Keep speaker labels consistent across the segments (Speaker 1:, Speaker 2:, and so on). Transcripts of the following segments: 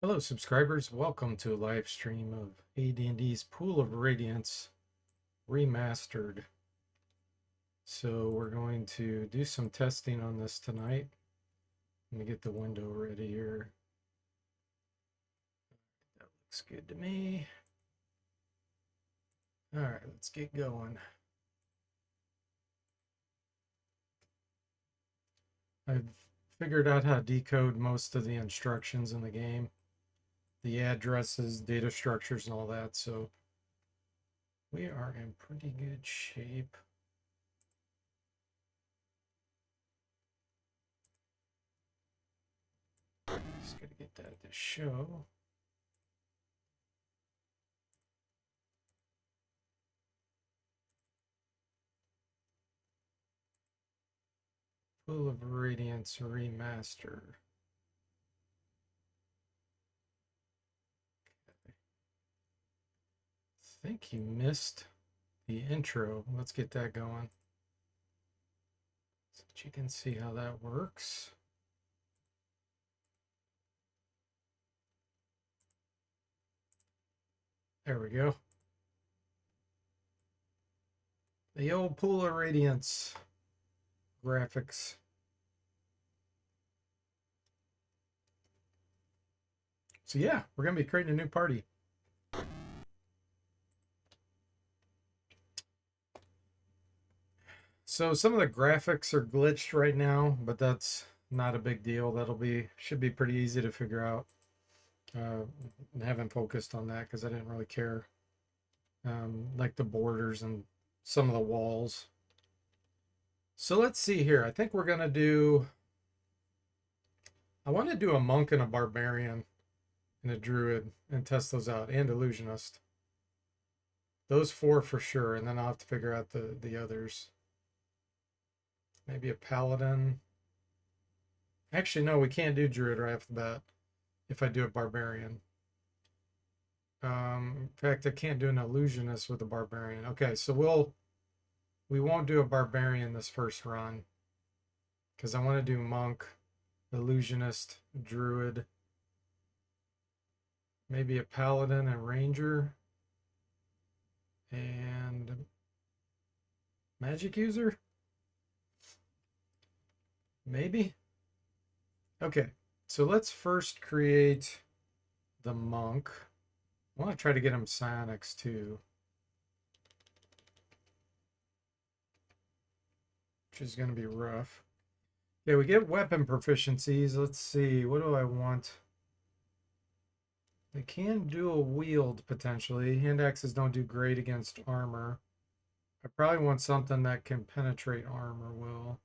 Speaker 1: Hello subscribers, welcome to a live stream of AD&D's Pool of Radiance Remastered. So we're going to do some testing on this tonight. Let me get the window ready here. That looks good to me. Alright, let's get going. I've figured out how to decode most of the instructions in the game. The addresses, data structures, and all that, so we are in pretty good shape. Just gotta get that to show. Pool of Radiance Remaster. I think you missed the intro. Let's get that going so that you can see how that works. There we go. The old Pool of Radiance graphics. So yeah, we're going to be creating a new party. So some of the graphics are glitched right now, but that's not a big deal. Should be pretty easy to figure out. I haven't focused on that because I didn't really care. Like the borders and some of the walls. So let's see here. I think we're going to do... I want to do a monk and a barbarian and a druid and test those out, and illusionist. Those four for sure, and then I'll have to figure out the others. Maybe a paladin. Actually, no, we can't do druid right off the bat if I do a barbarian. In fact, I can't do an illusionist with a barbarian. Okay, so we won't do a barbarian this first run because I want to do monk, illusionist, druid, maybe a paladin and ranger, and magic user. Maybe. Okay, so let's first create the monk. I want to try to get him psionics too, which is going to be rough. Okay, we get weapon proficiencies. Let's see, what do I want? They can dual wield potentially. Hand axes don't do great against armor. I probably want something that can penetrate armor well.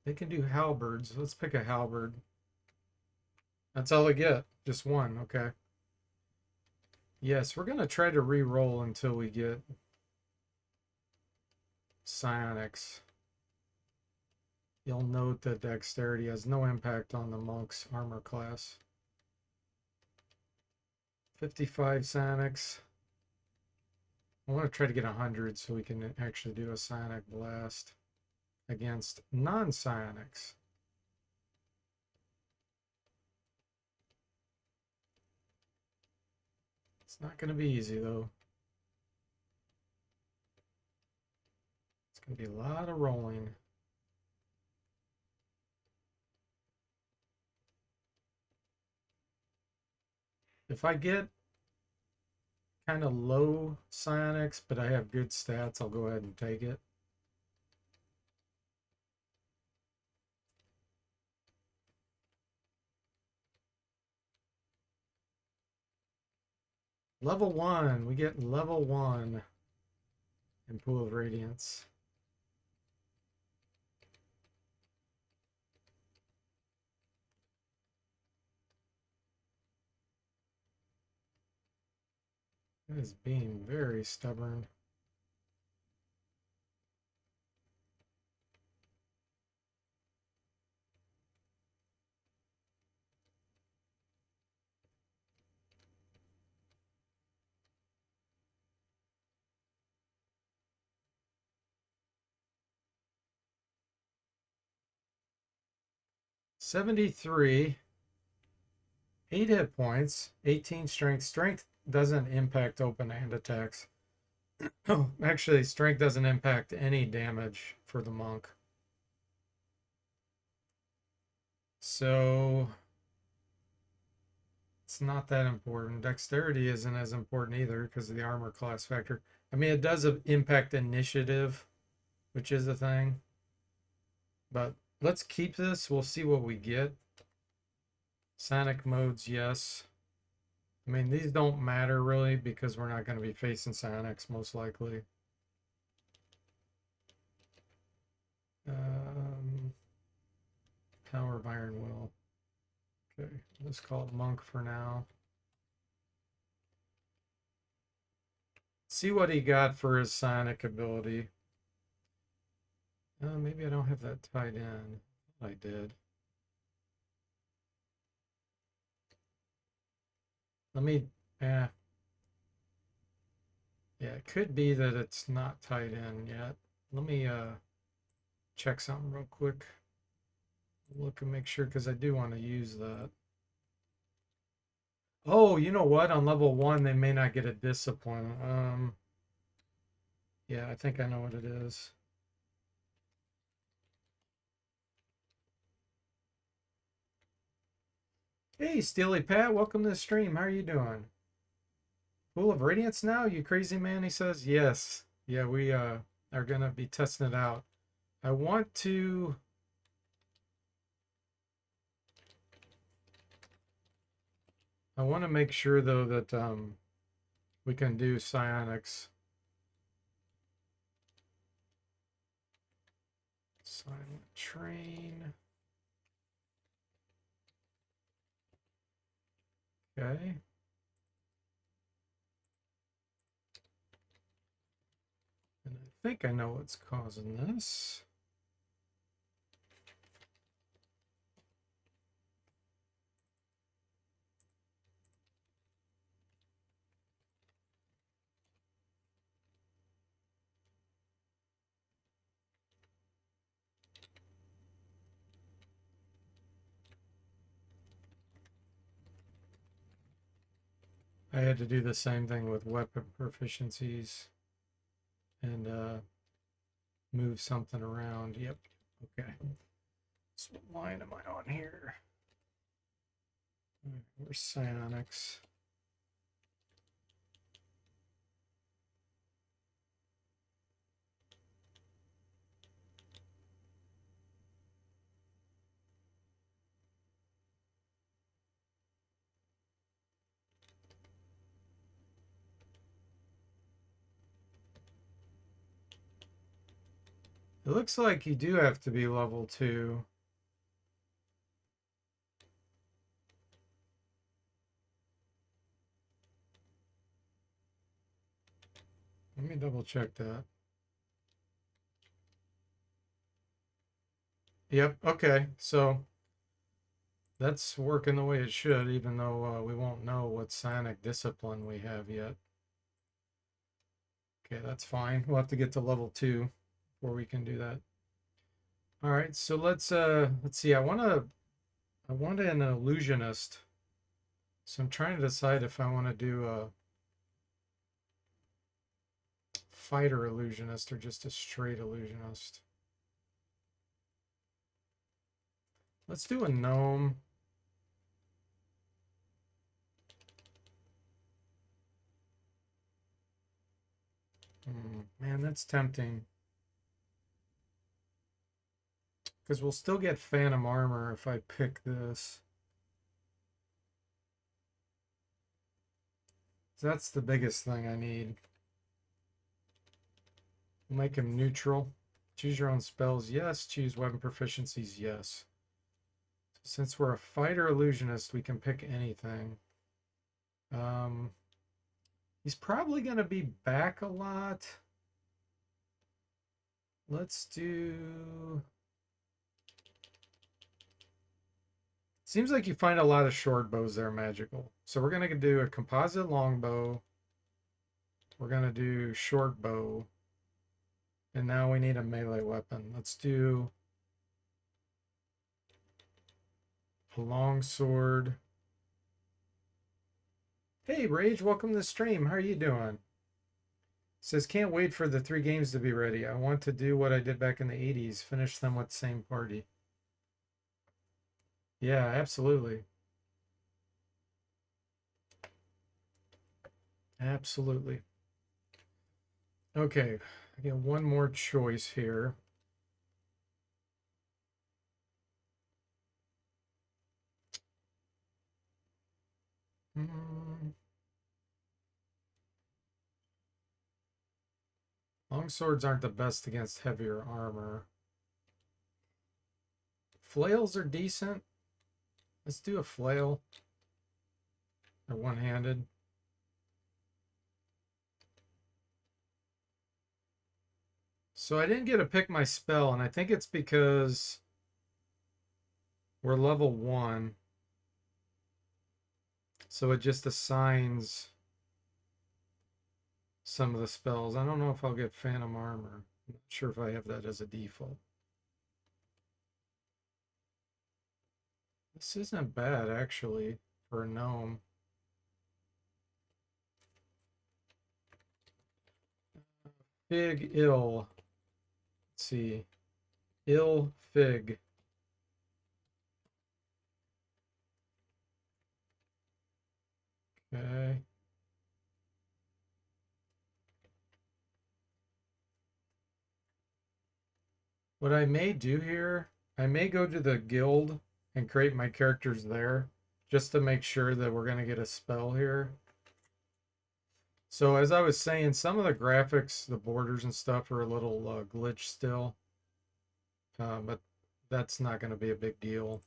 Speaker 1: They can do halberds. Let's pick a halberd. That's all I get. Just one. Okay. Yes, we're going to try to re-roll until we get psionics. You'll note that dexterity has no impact on the monk's armor class. 55 psionics. I want to try to get 100 so we can actually do a psionic blast against non-psionics. It's not going to be easy though. It's going to be a lot of rolling. If I get kind of low psionics, but I have good stats, I'll go ahead and take it. Level 1, we get level 1 in Pool of Radiance. It is being very stubborn. 73, 8 hit points, 18 strength. Strength doesn't impact open hand attacks. Oh, actually, strength doesn't impact any damage for the monk. So it's not that important. Dexterity isn't as important either because of the armor class factor. I mean, it does impact initiative, which is a thing. But let's keep this. We'll see what we get. Sonic modes, yes. I mean, these don't matter really because we're not going to be facing Sonics most likely. Power of Iron Will. Okay, let's call it Monk for now. See what he got for his Sonic ability. Maybe I don't have that tied in. I did. Let me, yeah, it could be that it's not tied in yet. Let me check something real quick. Look and make sure because I do want to use that. Oh, you know what? On level 1, they may not get a discipline. Yeah, I think I know what it is. Hey, Steely Pat, welcome to the stream. How are you doing? Pool of Radiance now, you crazy man? He says, yes. Yeah, we are going to be testing it out. I want to... make sure, though, that we can do psionics. Silent Train. Okay. And I think I know what's causing this. I had to do the same thing with weapon proficiencies and move something around. Yep. Okay. So what line am I on here? Where's psionics? It looks like you do have to be level 2. Let me double check that. Yep, okay. So that's working the way it should, even though we won't know what psionic discipline we have yet. Okay, that's fine. We'll have to get to level 2 before we can do that. All right, so let's see. I want an illusionist. So I'm trying to decide if I want to do a fighter illusionist or just a straight illusionist. Let's do a gnome. Man, that's tempting. Because we'll still get phantom armor if I pick this. That's the biggest thing I need. We'll make him neutral. Choose your own spells, yes. Choose weapon proficiencies, yes. Since we're a fighter illusionist, we can pick anything. He's probably going to be back a lot. Let's do... Seems like you find a lot of short bows that are magical. So we're going to do a composite longbow. We're going to do short bow. And now we need a melee weapon. Let's do... A long sword. Hey, Rage, welcome to the stream. How are you doing? Says, can't wait for the 3 games to be ready. I want to do what I did back in the 80s, finish them with the same party. Yeah, absolutely. Absolutely. Okay, I get one more choice here. Long swords aren't the best against heavier armor. Flails are decent. Let's do a flail. Or one-handed. So I didn't get to pick my spell, and I think it's because we're level 1. So it just assigns some of the spells. I don't know if I'll get Phantom Armor. I'm not sure if I have that as a default. This isn't bad, actually, for a gnome. Fig ill. Let's see. Ill fig. Okay. What I may do here, I may go to the guild and create my characters there just to make sure that we're going to get a spell here. So as I was saying, some of the graphics, the borders and stuff are a little glitched still, but that's not going to be a big deal.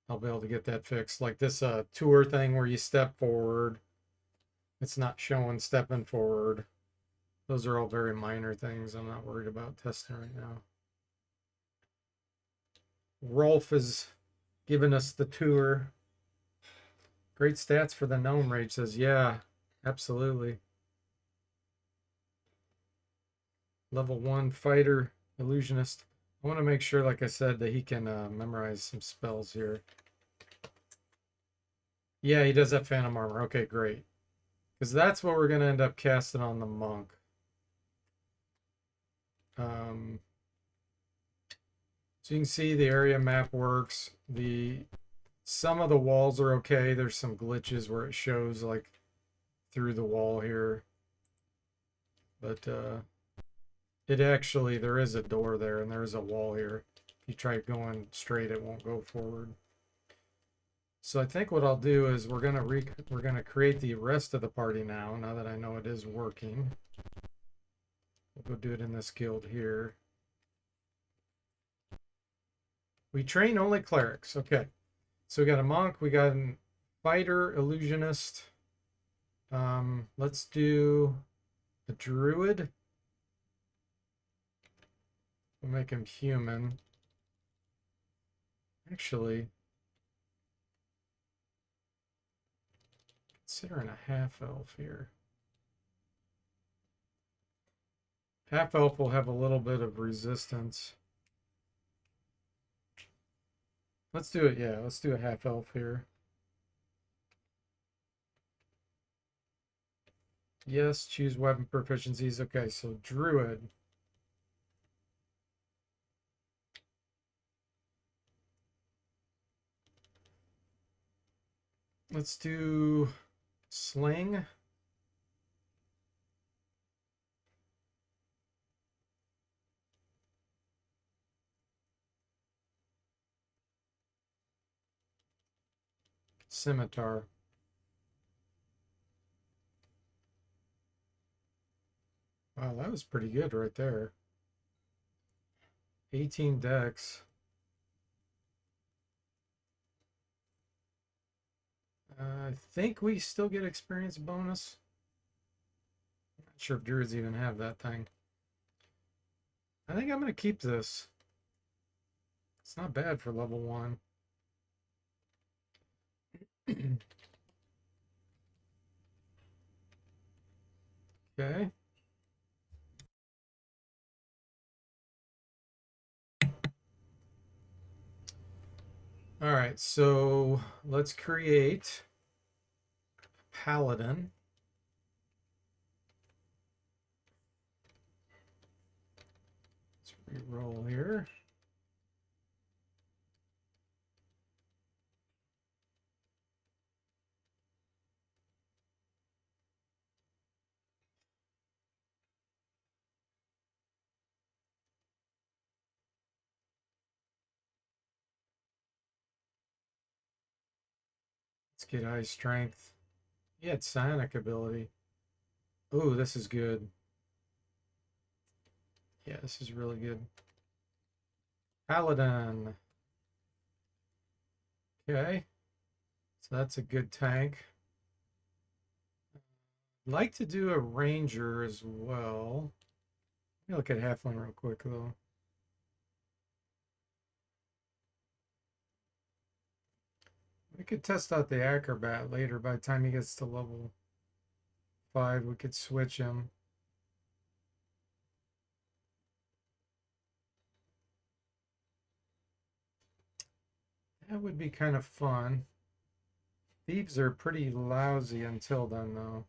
Speaker 1: I'll be able to get that fixed. Like this tour thing where you step forward, it's not showing stepping forward. Those are all very minor things I'm not worried about testing right now. Rolf is giving us the tour. Great stats for the gnome, Rage says. Yeah, absolutely. Level 1 fighter, illusionist. I want to make sure, like I said, that he can memorize some spells here. Yeah, he does have Phantom Armor. Okay, great. Because that's what we're going to end up casting on the monk. So you can see the area map works. Some of the walls are okay. There's some glitches where it shows like through the wall here. But it actually, there is a door there and there is a wall here. If you try going straight, it won't go forward. So I think what I'll do is we're gonna create the rest of the party now that I know it is working. We'll go do it in this guild here. We train only clerics. Okay. So we got a monk, we got a fighter, illusionist. Let's do a druid. We'll make him human. Actually, considering a half elf here. Half elf will have a little bit of resistance. Let's do it, yeah, let's do a half elf here. Yes, choose weapon proficiencies. Okay, so druid. Let's do sling. Scimitar. Wow, that was pretty good right there. 18 dex. I think we still get experience bonus. I'm not sure if druids even have that thing. I think I'm going to keep this. It's not bad for level 1. Okay. All right, so let's create Paladin. Let's re-roll here. Let's get high strength. He had psionic ability. Oh, this is good. Yeah, this is really good. Paladin. Okay, so that's a good tank. I'd like to do a ranger as well. Let me look at halfling real quick though. We could test out the acrobat later. By the time he gets to level 5, we could switch him. That would be kind of fun. Thieves are pretty lousy until then, though.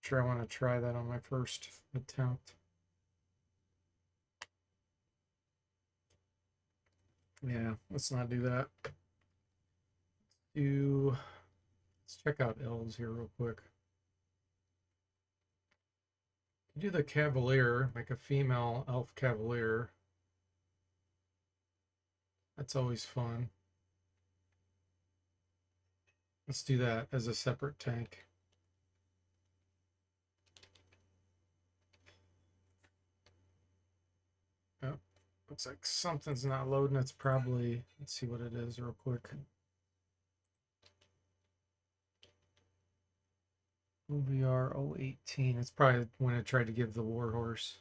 Speaker 1: Sure, I want to try that on my first attempt. Yeah, let's not do that. Let's check out elves here real quick. Do the cavalier, like a female elf cavalier. That's always fun. Let's do that as a separate tank. Oh, looks like something's not loading. It's probably, let's see what it is real quick. OVR 018. It's probably when I tried to give the warhorse.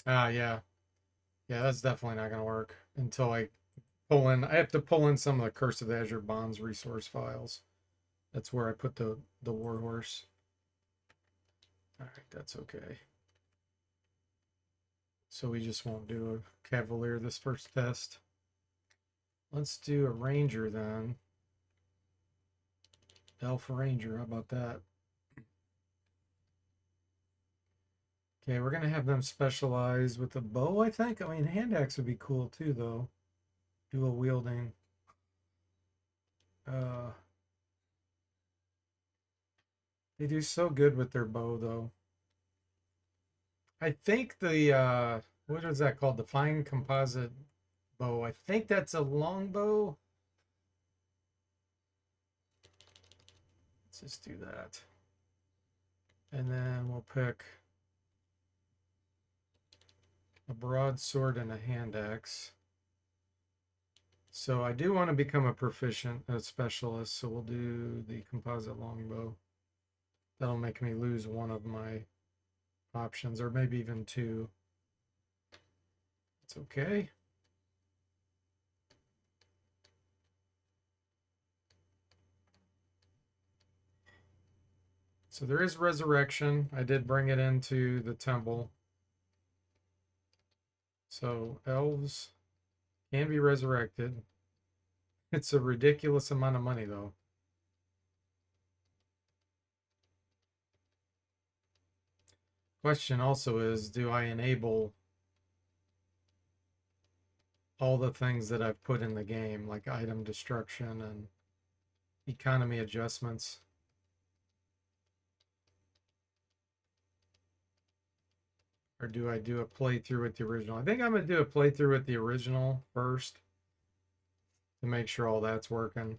Speaker 1: Ah, yeah. Yeah, that's definitely not going to work until I pull in. I have to pull in some of the Curse of the Azure Bonds resource files. That's where I put the warhorse. All right, that's okay. So we just won't do a cavalier this first test. Let's do a ranger then. Elf ranger, how about that? Okay, we're gonna have them specialize with the bow, I think. I mean, hand axe would be cool too, though. Dual wielding. Uh, they do so good with their bow, though. I think the what is that called? The fine composite bow. I think that's a longbow. Let's just do that. And then we'll pick a broadsword and a hand axe. So I do want to become a proficient, a specialist, so we'll do the composite longbow. That'll make me lose one of my options, or maybe even two. It's okay. So there is resurrection. I did bring it into the temple. So elves can be resurrected. It's a ridiculous amount of money, though. Question also is, do I enable all the things that I've put in the game, like item destruction and economy adjustments? Or do I do a playthrough with the original? I think I'm going to do a playthrough with the original first to make sure all that's working.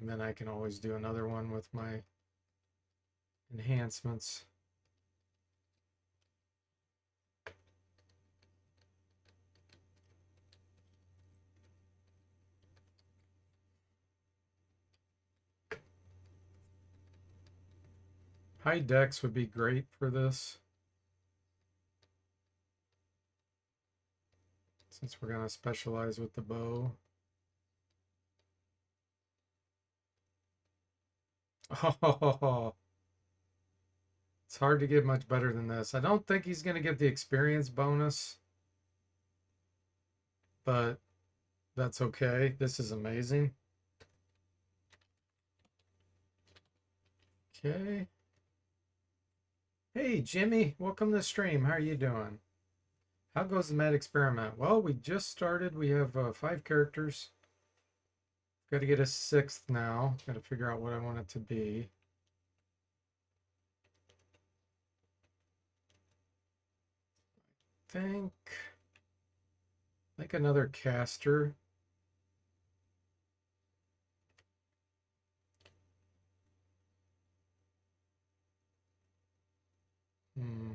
Speaker 1: And then I can always do another one with my enhancements. High dex would be great for this, since we're going to specialize with the bow. Oh, it's hard to get much better than this. I don't think he's going to get the experience bonus, but that's okay. This is amazing. Okay. Hey, Jimmy, welcome to the stream. How are you doing? How goes the Mad Experiment? Well, we just started. We have 5 characters. Got to get a 6th now. Got to figure out what I want it to be. Think like another caster. Hmm.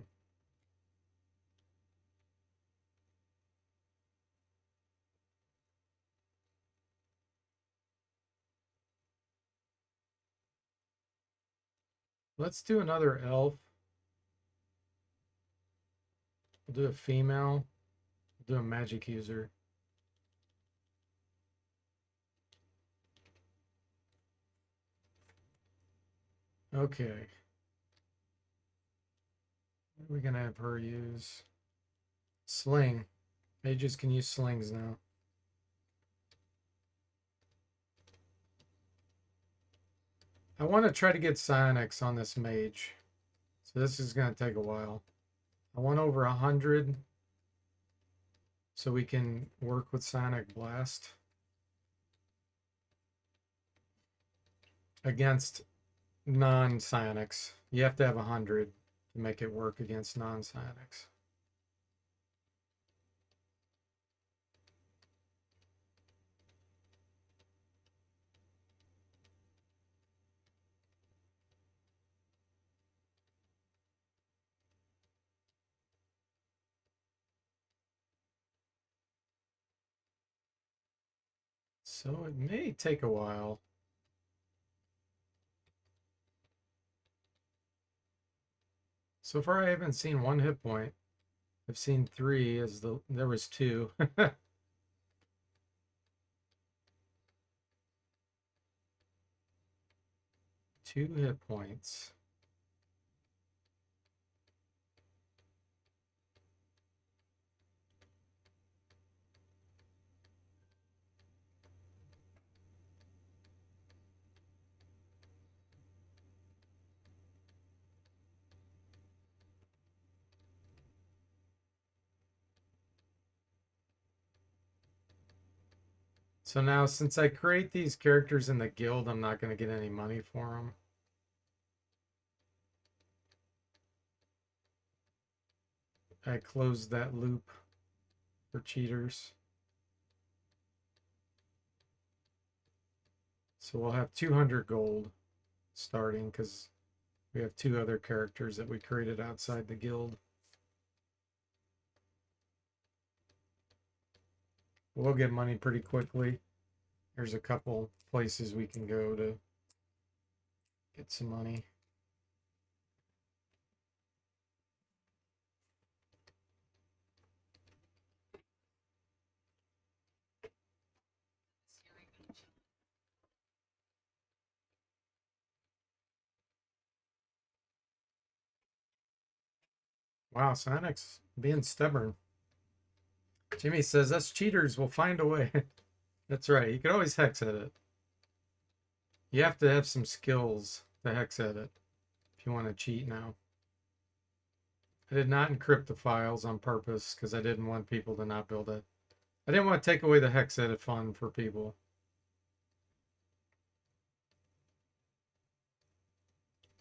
Speaker 1: Let's do another elf. We'll do a female. We'll do a magic user. Okay. What are we gonna have her use? Sling. Mages can use slings now. I want to try to get psionics on this mage. So this is gonna take a while. I want over 100 so we can work with Sonic Blast against non-psionics. You have to have 100 to make it work against non-psionics. So it may take a while. So far I haven't seen 1 hit point. I've seen 3 as there was 2. 2 hit points. So now since I create these characters in the guild, I'm not going to get any money for them. I closed that loop for cheaters. So we'll have 200 gold starting because we have 2 other characters that we created outside the guild. We'll get money pretty quickly. There's a couple places we can go to get some money. Wow, Sonic's being stubborn. Jimmy says us cheaters will find a way. That's right. You could always hex edit. You have to have some skills to hex edit if you want to cheat now. I did not encrypt the files on purpose because I didn't want people to not build it. I didn't want to take away the hex edit fun for people.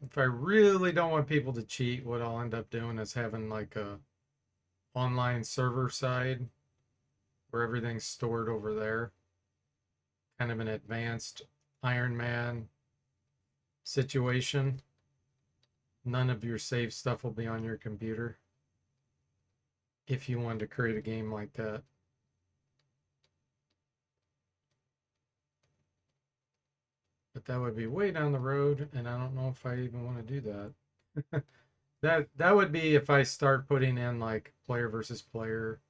Speaker 1: If I really don't want people to cheat, what I'll end up doing is having like a online server side where everything's stored over there. Kind of an advanced Iron Man situation. None of your save stuff will be on your computer if you wanted to create a game like that. But that would be way down the road, and I don't know if I even want to do that. That would be if I start putting in like player versus player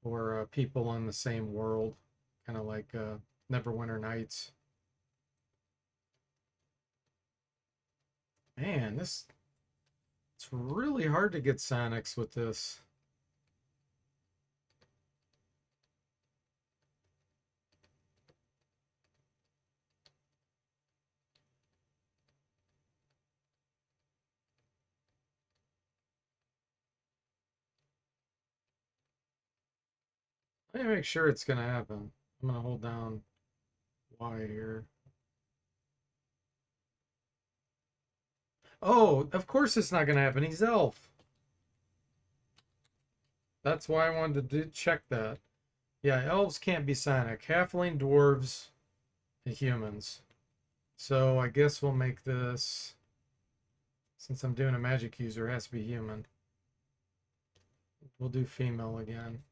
Speaker 1: or people on the same world, kind of like Neverwinter Nights. Man, it's really hard to get Sonics with this. Let me make sure it's gonna happen. I'm gonna hold down Y here. Oh, of course it's not gonna happen. He's elf. That's why I wanted to check that. Yeah, elves can't be Sonic. Halfling, dwarves, and humans. So I guess we'll make this, since I'm doing a magic user, it has to be human. We'll do female again.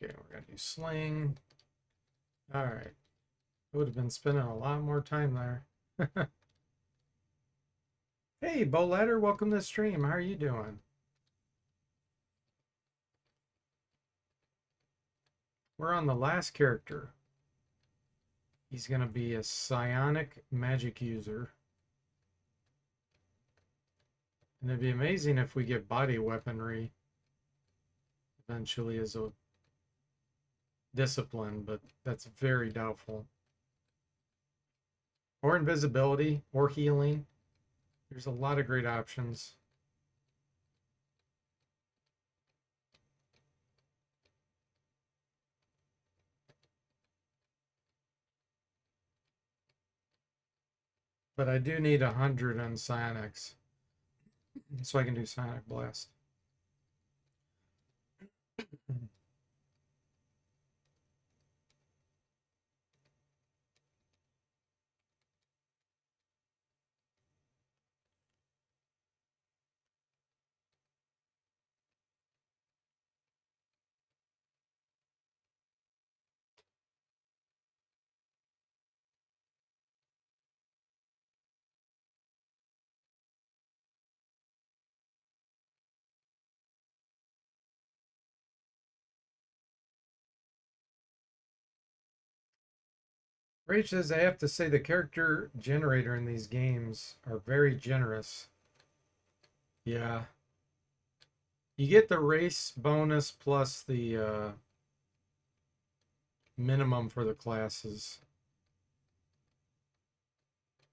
Speaker 1: Okay, we're gonna do sling. All right. I would have been spending a lot more time there. Hey, Bo Ladder, welcome to the stream. How are you doing? We're on the last character. He's going to be a psionic magic user. And it'd be amazing if we get body weaponry eventually as a discipline, but that's very doubtful. Or invisibility, or healing. There's a lot of great options. But I do need 100 on psionics, so I can do psionic blast. Rach says, I have to say the character generator in these games are very generous. Yeah. You get the race bonus plus the minimum for the classes.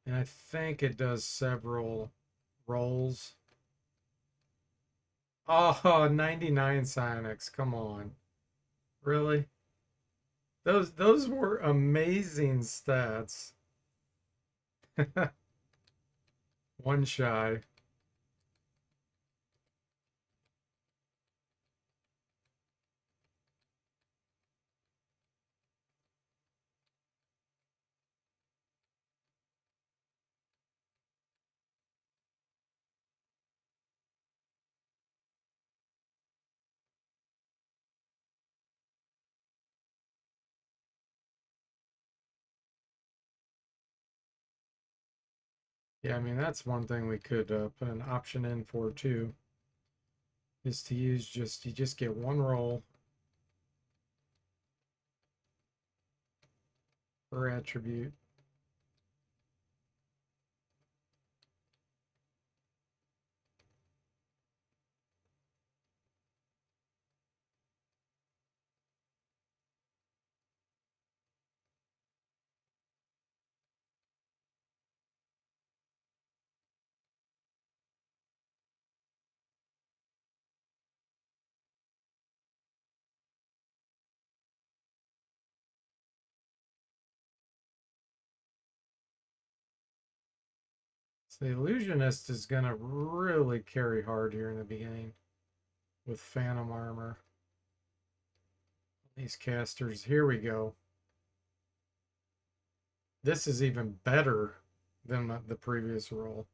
Speaker 1: And I think it does several roles. Oh, 99 Psionics. Come on. Really? Those were amazing stats. One shy. Yeah, I mean, that's one thing we could put an option in for too, is to use you just get one roll per attribute. So the illusionist is gonna really carry hard here in the beginning with phantom armor. These casters, here we go. This is even better than the previous roll.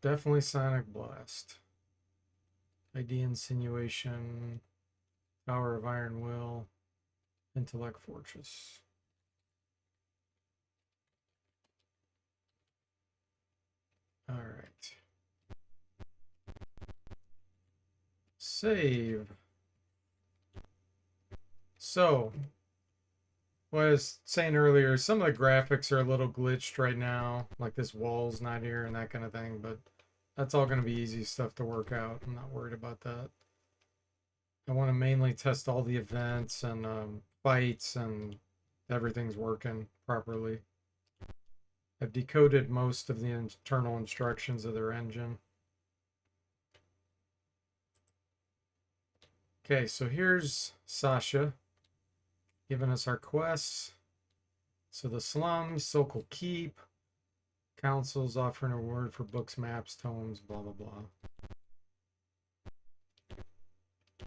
Speaker 1: Definitely Sonic Blast. ID Insinuation, Power of Iron Will, Intellect Fortress. All right. Save. So, Well, I was saying earlier, some of the graphics are a little glitched right now, like this wall's not here and that kind of thing, but that's all going to be easy stuff to work out. I'm not worried about that. I want to mainly test all the events and fights and everything's working properly. I've decoded most of the internal instructions of their engine. Okay, so here's Sasha giving us our quests. So the slums, Sokol Keep, councils offering a reward for books, maps, tomes, blah, blah, blah.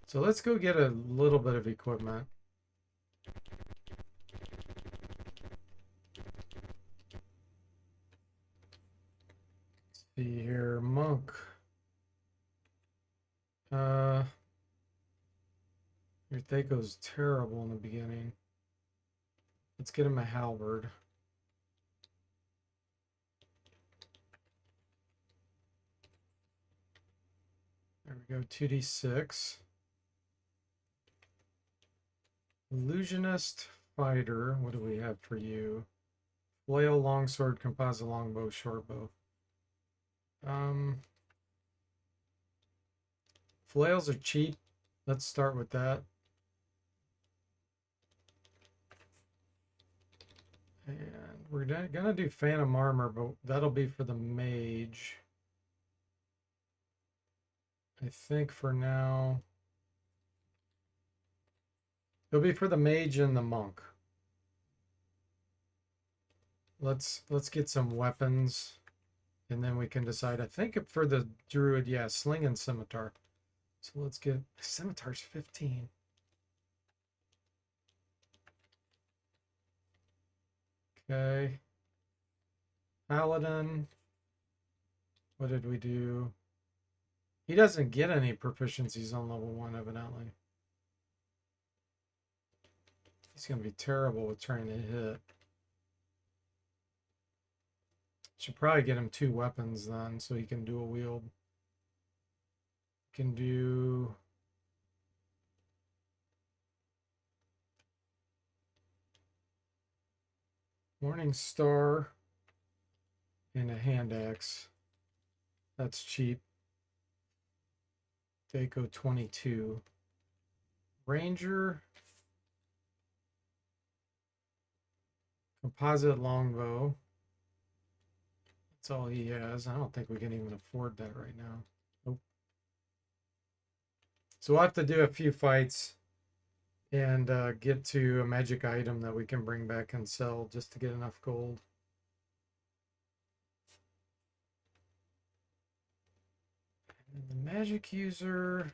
Speaker 1: So let's go get a little bit of equipment. Let's see here, monk. Your Thaco's terrible in the beginning. Let's get him a halberd. There we go, 2d6. Illusionist, fighter. What do we have for you? Flail, longsword, composite, longbow, shortbow. Flails are cheap. Let's start with that. And we're gonna do Phantom Armor, but that'll be for the mage. I think for now. It'll be for the mage and the monk. Let's get some weapons, and then we can decide. I think for the druid, yeah, sling and scimitar. So let's get scimitar's 15. Okay. Paladin. What did we do? He doesn't get any proficiencies on level 1, evidently. He's going to be terrible with trying to hit. Should probably get him 2 weapons then, so he can dual wield. Can do... Morning Star and a hand axe. That's cheap. Daco 22. Ranger. Composite longbow. That's all he has. I don't think we can even afford that right now. Nope. So we'll have to do a few fights and get to a magic item that we can bring back and sell just to get enough gold. And the magic user,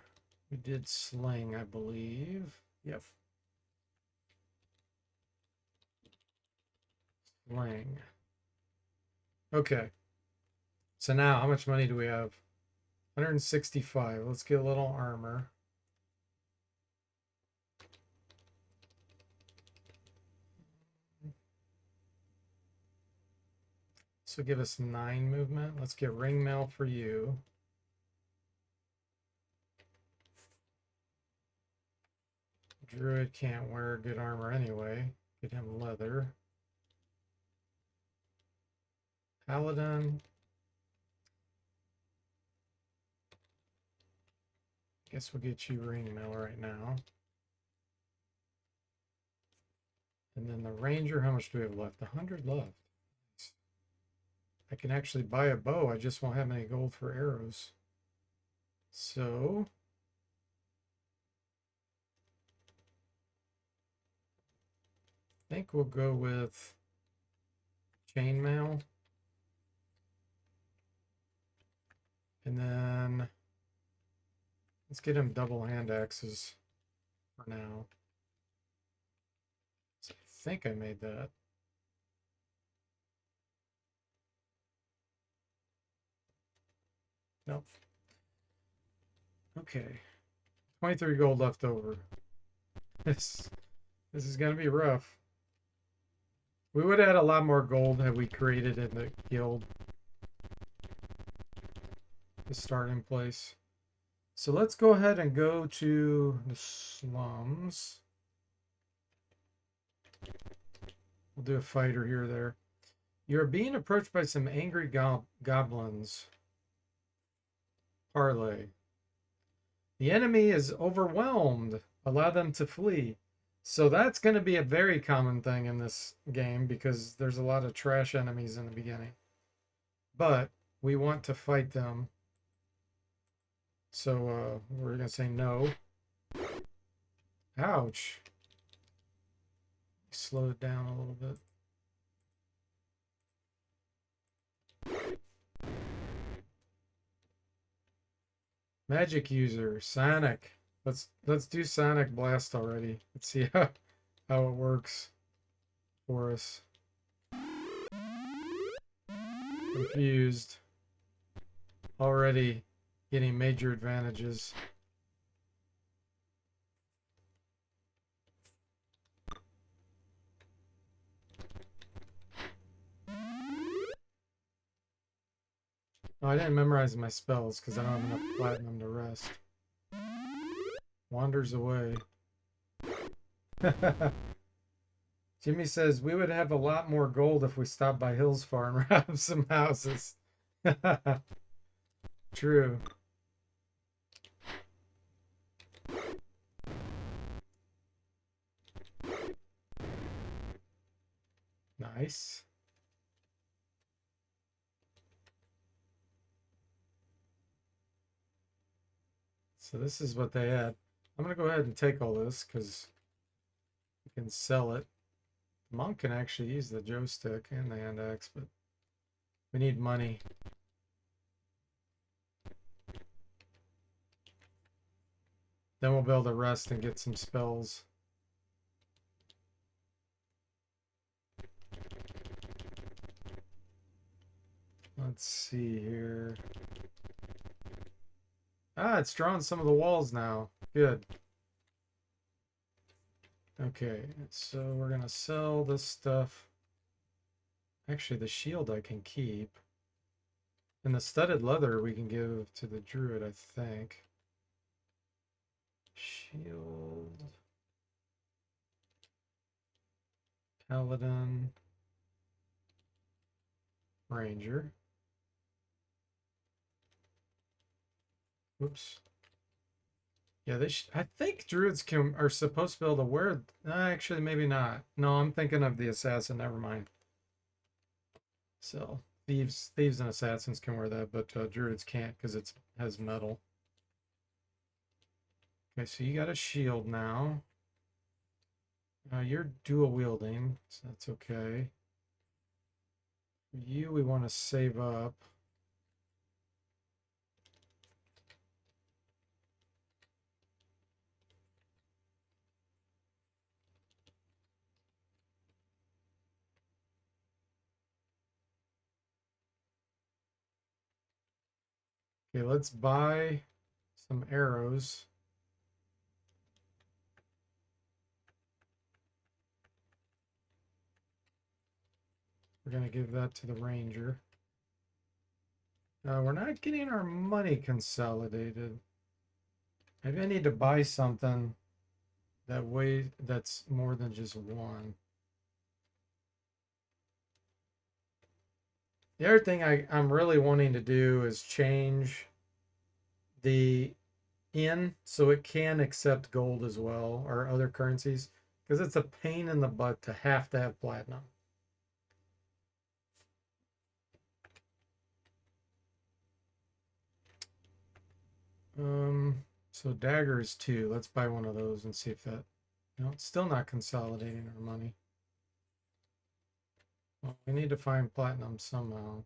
Speaker 1: we did sling, I believe. Yep. Sling. Okay. So now, how much money do we have? 165. Let's get a little armor. So give us 9 movement. Let's get ring mail for you. Druid can't wear good armor anyway. Get him leather. Paladin. Guess we'll get you ring mail right now. And then the ranger, how much do we have left? 100 left. I can actually buy a bow. I just won't have any gold for arrows. So I think we'll go with chainmail. And then let's get him double hand axes for now. So I think I made that. Nope. Okay. 23 gold left over. This is gonna be rough. We would have had a lot more gold had we created in the guild. The starting place. So let's go ahead and go to the slums. We'll do a fighter here or there. You're being approached by some angry goblins. Parlay. The enemy is overwhelmed. Allow them to flee. So that's going to be a very common thing in this game because there's a lot of trash enemies in the beginning. But we want to fight them. So we're going to say no. Ouch. Slow it down a little bit. Magic user, Sonic. Let's do Sonic Blast already. Let's see how it works for us. Confused. Already getting major advantages. Oh, I didn't memorize my spells because I don't have enough platinum to rest. Wanders away. Jimmy says we would have a lot more gold if we stopped by Hills Farm and robbed some houses. True. Nice. So this is what they had. I'm going to go ahead and take all this because we can sell it. The monk can actually use the joystick and the hand axe, but we need money. Then we'll be able to rest and get some spells. Let's see here. Ah, it's drawn some of the walls now. Good. Okay, so we're gonna sell this stuff. Actually, the shield I can keep. And the studded leather we can give to the druid, I think. Shield. Paladin. Ranger. Whoops. Yeah, I think druids are supposed to be able to wear. Actually, maybe not. No, I'm thinking of the assassin. Never mind. So thieves and assassins can wear that, but druids can't because it has metal. Okay, so you got a shield now. You're dual wielding, so that's okay. For you, we want to save up. Okay, let's buy some arrows. We're going to give that to the ranger. We're not getting our money consolidated. Maybe I need to buy something that's more than just one. The other thing I'm really wanting to do is change the inn so it can accept gold as well or other currencies because it's a pain in the butt to have platinum. So daggers too. Let's buy one of those and see if that. No, it's still not consolidating our money. Well, we need to find platinum somehow.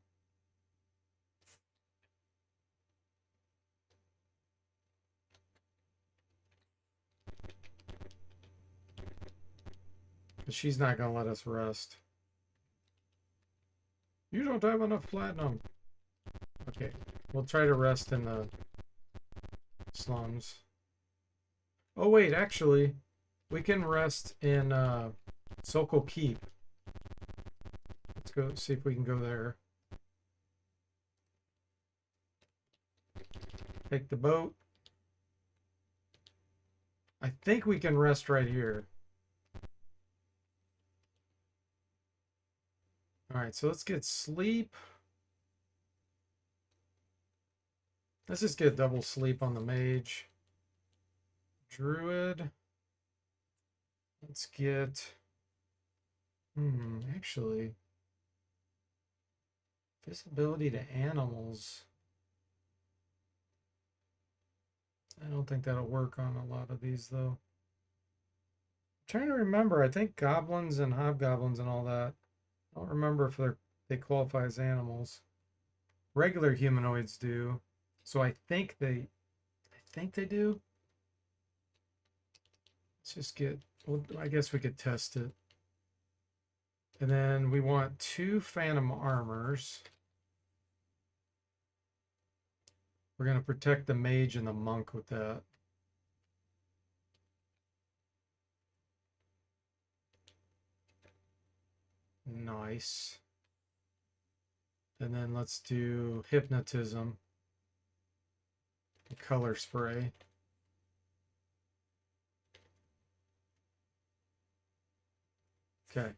Speaker 1: Because she's not going to let us rest. You don't have enough platinum. Okay, we'll try to rest in the slums. Oh wait, actually, we can rest in Sokol Keep. Let's go see if we can go there. Take the boat. I think we can rest right here. right, so let's get sleep. Let's just get double sleep on the mage. Druid. Let's get... actually... Visibility to animals. I don't think that'll work on a lot of these, though. I'm trying to remember. I think goblins and hobgoblins and all that. I don't remember if they qualify as animals. Regular humanoids do. So I think they do. Let's just get, well, I guess we could test it. And then we want 2 phantom armors. We're going to protect the mage and the monk with that. Nice. And then let's do hypnotism. Color spray. Okay.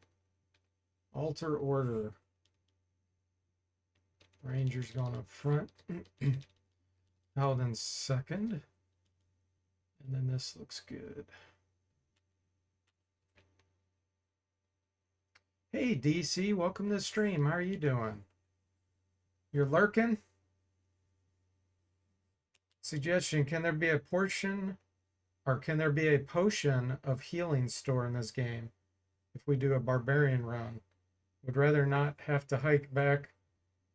Speaker 1: Alter order. Ranger's going up front. Paladin second. And then this looks good. Hey DC, welcome to the stream. How are you doing? You're lurking? Suggestion, can there be a portion or can there be a potion of healing store in this game if we do a barbarian run? Would rather not have to hike back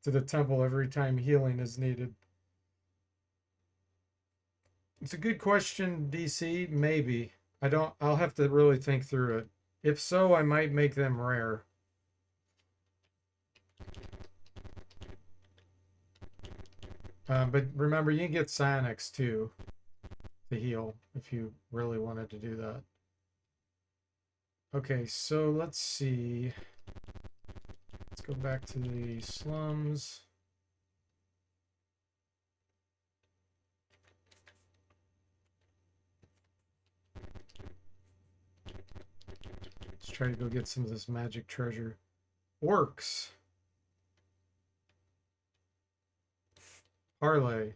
Speaker 1: to the temple every time healing is needed. It's a good question, DC. Maybe. I'll have to really think through it. If so, I might make them rare. But remember, you can get psionics too to heal if you really wanted to do that. Okay, so let's see. Let's go back to the slums. Let's try to go get some of this magic treasure. Orcs. Parlay.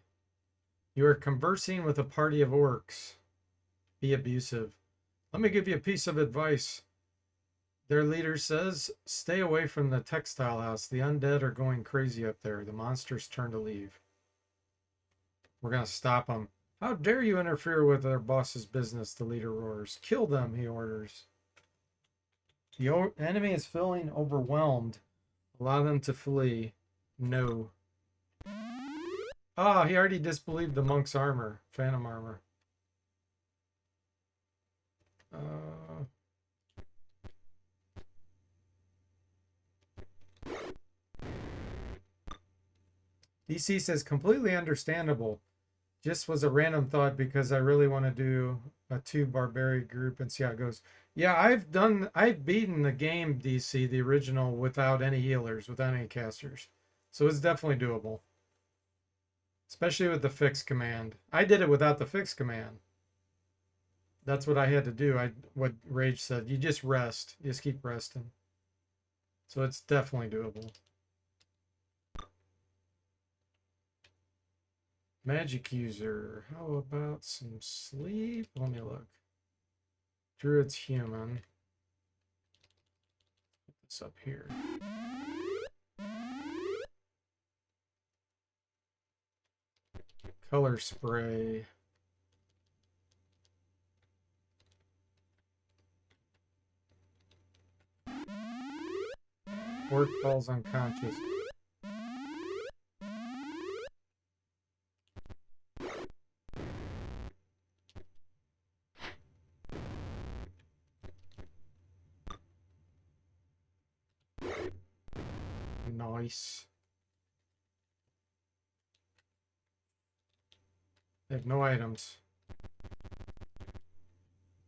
Speaker 1: You are conversing with a party of orcs. Be abusive. Let me give you a piece of advice. Their leader says, stay away from the textile house. The undead are going crazy up there. The monsters turn to leave. We're going to stop them. How dare you interfere with their boss's business, the leader roars. Kill them, he orders. The enemy is feeling overwhelmed. Allow them to flee. No. Ah, he already disbelieved the monk's armor. Phantom armor. DC says, completely understandable. Just was a random thought because I really want to do a 2 barbarian group and see how it goes. Yeah, I've beaten the game, DC, the original, without any healers, without any casters. So it's definitely doable. Especially with the fix command. I did it without the fix command. That's what I had to do. What Rage said. You just rest. You just keep resting. So it's definitely doable. Magic user. How about some sleep? Let me look. Druid's human. Put this up here. Color spray. Orc falls unconscious. Nice. They have no items.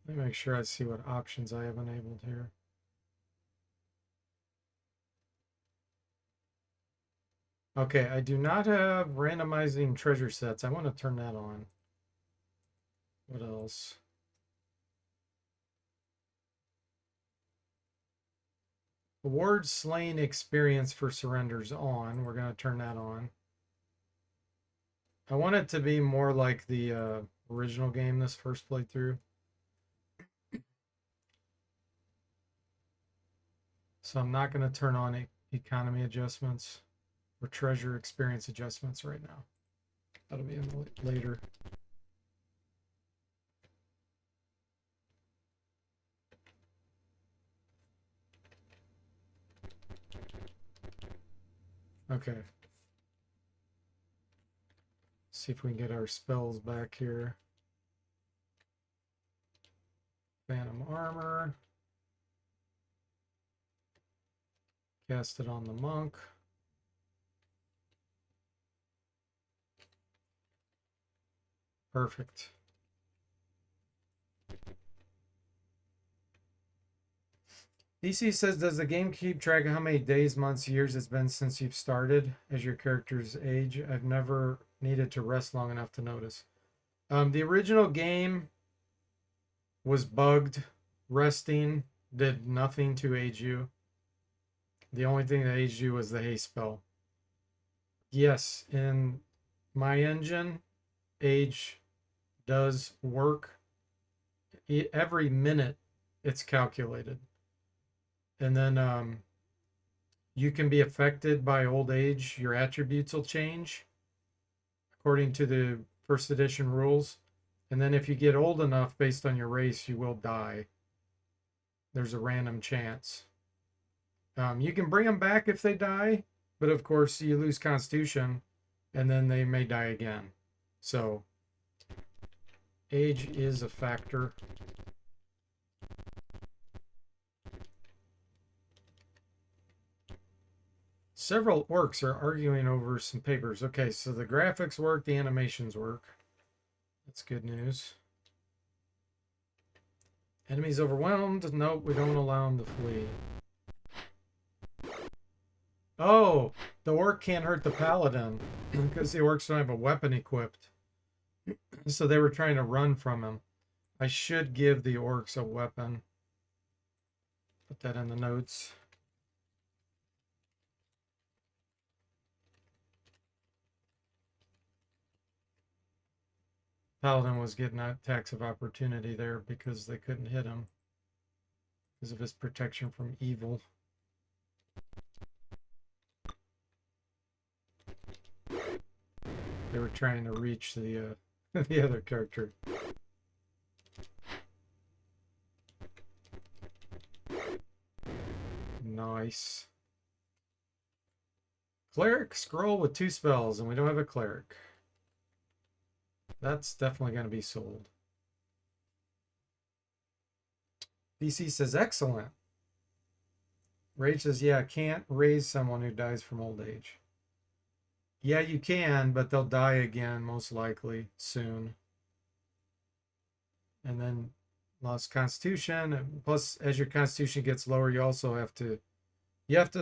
Speaker 1: Let me make sure I see what options I have enabled here. Okay, I do not have randomizing treasure sets. I want to turn that on. What else? Award slain experience for surrenders on. We're going to turn that on. I want it to be more like the original game this first playthrough. So I'm not going to turn on economy adjustments or treasure experience adjustments right now. That'll be in later. Okay. See if we can get our spells back here. Phantom armor. Cast it on the monk. Perfect. DC says, does the game keep track of how many days, months, years it's been since you've started as your character's age? I've never needed to rest long enough to notice. The original game was bugged. Resting did nothing to age you. The only thing that aged you was the haste spell. Yes, in my engine, age does work. Every minute it's calculated. And then you can be affected by old age. Your attributes will change according to the first edition rules. And then if you get old enough based on your race, you will die. There's a random chance. You can bring them back if they die, but of course you lose constitution and then they may die again. So age is a factor. Several orcs are arguing over some papers. Okay, so the graphics work, the animations work. That's good news. Enemies overwhelmed? Nope, we don't allow them to flee. Oh, the orc can't hurt the paladin because the orcs don't have a weapon equipped. So they were trying to run from him. I should give the orcs a weapon. Put that in the notes. Paladin was getting attacks of opportunity there because they couldn't hit him because of his protection from evil. They were trying to reach the the other character. Nice. Cleric scroll with 2 spells, and we don't have a cleric. That's definitely going to be sold. DC says, excellent. Rage says, yeah, can't raise someone who dies from old age. Yeah, you can, but they'll die again, most likely, soon. And then lost constitution. Plus, as your constitution gets lower, you also have to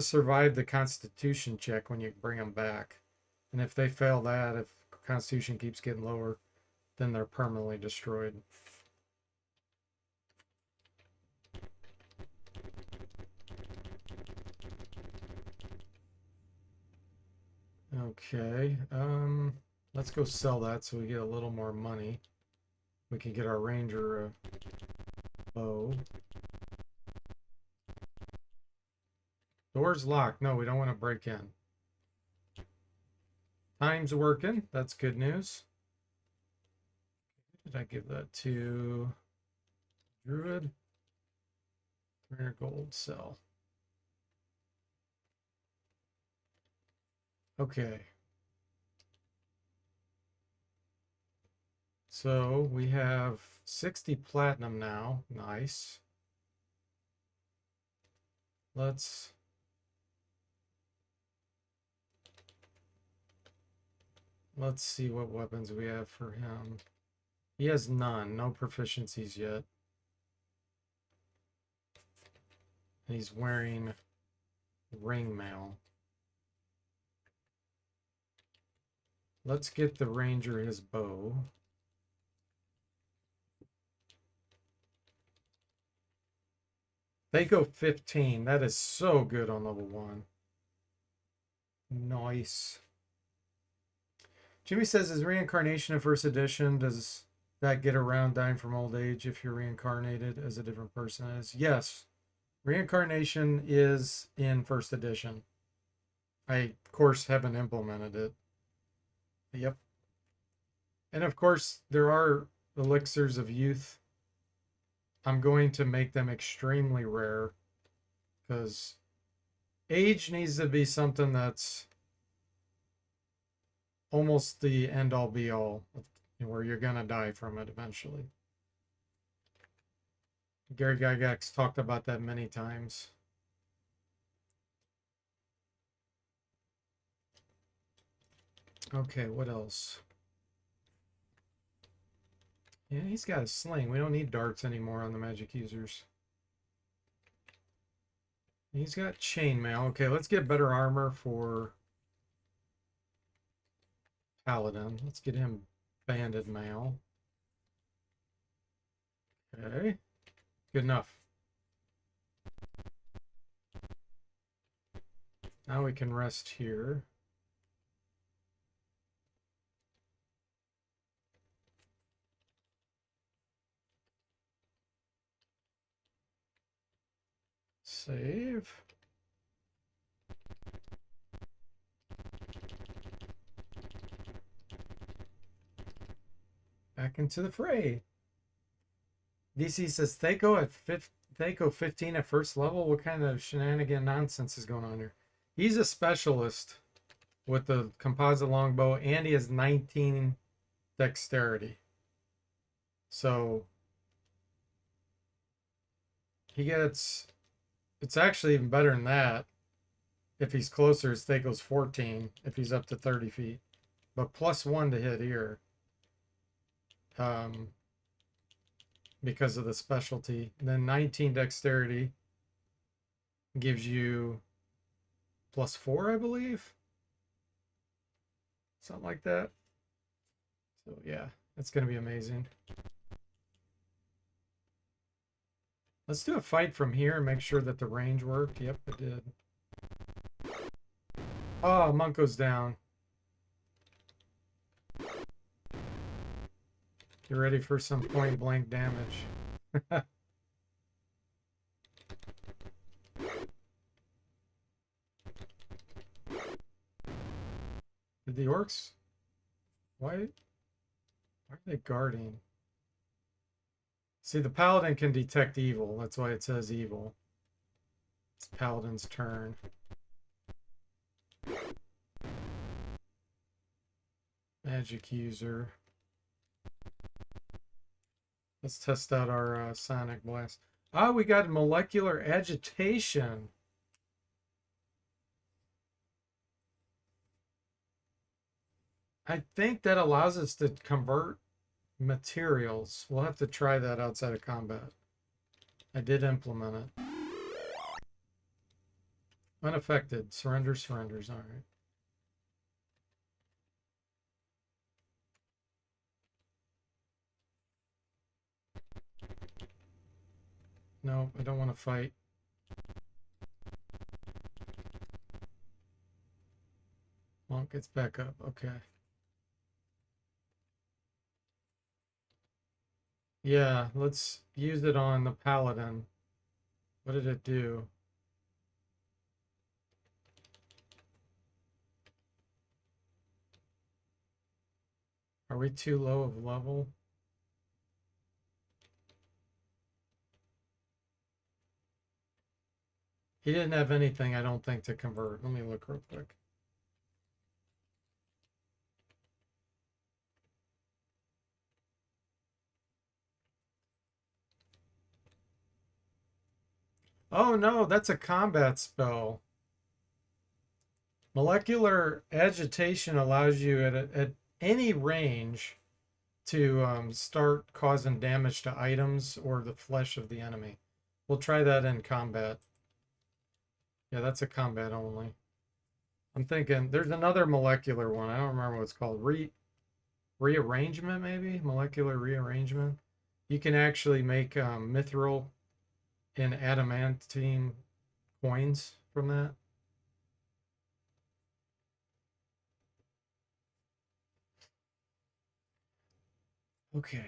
Speaker 1: survive the constitution check when you bring them back. And if they fail that, if constitution keeps getting lower, then they're permanently destroyed. Okay, let's go sell that so we get a little more money. We can get our ranger a bow. Door's locked. No, we don't want to break in. Time's working. That's good news. Did I give that to Druid? 300 gold, sell. Okay. So we have 60 platinum now. Nice. Let's see what weapons we have for him. He has none, no proficiencies yet. And he's wearing ring mail. Let's get the ranger his bow. They go 15. That is so good on level 1. Nice. Jimmy says, is reincarnation in first edition? Does that get around dying from old age if you're reincarnated as a different person is? Yes. Reincarnation is in first edition. I, of course, haven't implemented it. Yep. And of course, there are elixirs of youth. I'm going to make them extremely rare because age needs to be something that's almost the end all be all, where you're going to die from it eventually. Gary Gygax talked about that many times. Okay, what else? Yeah, he's got a sling. We don't need darts anymore on the magic users. He's got chainmail. Okay, let's get better armor for Paladin. Let's get him banded mail. Okay, good enough. Now we can rest here. Save. Back into the fray. DC says Thaco 15 at first level. What kind of shenanigan nonsense is going on here? He's a specialist with the composite longbow, and he has 19 dexterity. So he gets, it's actually even better than that. If he's closer, his Thaco's 14 if he's up to 30 feet. But +1 to hit here. Because of the specialty. And then 19 dexterity gives you +4, I believe. Something like that. So yeah, that's going to be amazing. Let's do a fight from here and make sure that the range worked. Yep, it did. Oh, monk goes down. Get ready for some point blank damage. Did the orcs? Why are they guarding? See, the paladin can detect evil. That's why it says evil. It's paladin's turn. Magic user. Let's test out our sonic blast. Ah, we got molecular agitation. I think that allows us to convert materials. We'll have to try that outside of combat. I did implement it. Unaffected. Surrenders. All right. No, I don't want to fight. Monk gets back up. Okay. Yeah, let's use it on the paladin. What did it do? Are we too low of level? He didn't have anything, I don't think, to convert. Let me look real quick. Oh no, that's a combat spell. Molecular agitation allows you at any range to start causing damage to items or the flesh of the enemy. We'll try that in combat. Yeah, that's a combat only. I'm thinking there's another molecular one. I don't remember what it's called. Rearrangement, maybe? Molecular rearrangement. You can actually make mithril in adamantine coins from that. Okay.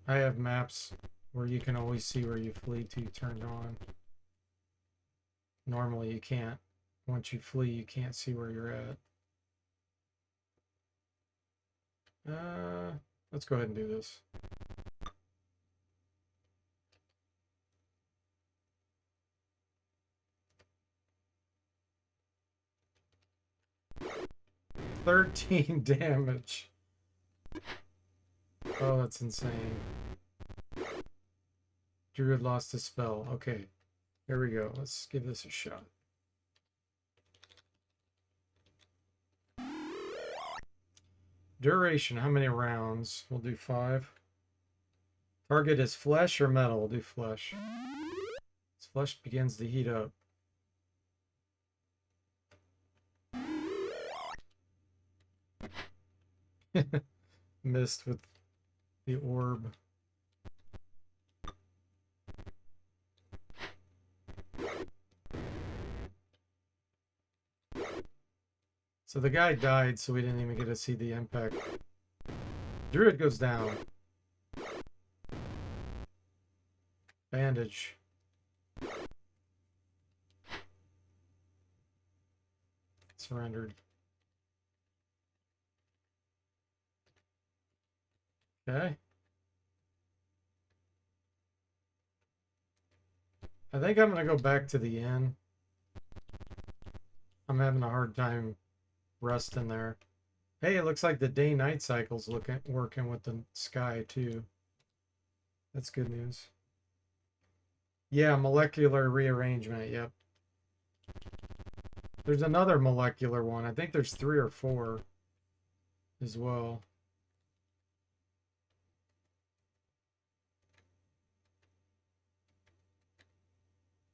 Speaker 1: I have maps where you can always see where you flee to turned on. Normally you can't. Once you flee, you can't see where you're at. Let's go ahead and do this. $13 damage. Oh, that's insane. Druid lost his spell. Okay, here we go. Let's give this a shot. Duration, how many rounds? We'll do 5. Target is flesh or metal? We'll do flesh. As flesh begins to heat up. Missed with the orb. So the guy died, so we didn't even get to see the impact. Druid goes down. Bandage. Surrendered. Okay. I think I'm going to go back to the inn. I'm having a hard time resting there. Hey, it looks like the day-night cycle's working with the sky, too. That's good news. Yeah, molecular rearrangement, yep. There's another molecular one. I think there's 3 or 4 as well.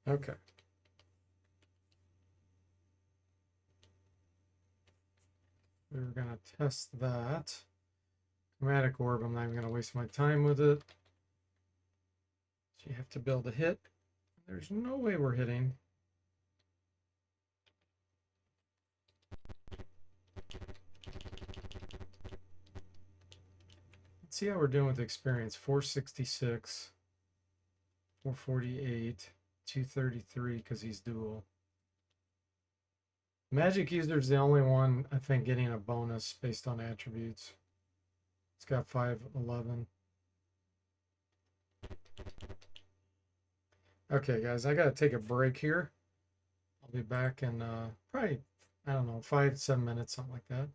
Speaker 1: Okay. We're going to test that. Chromatic orb, I'm not even going to waste my time with it. So you have to build a hit. There's no way we're hitting. Let's see how we're doing with experience. 466, 448, 233 because he's dual. Magic user's the only one, I think, getting a bonus based on attributes. It's got 511. Okay, guys, I gotta take a break here. I'll be back in probably, I don't know, 5 to 7 minutes, something like that.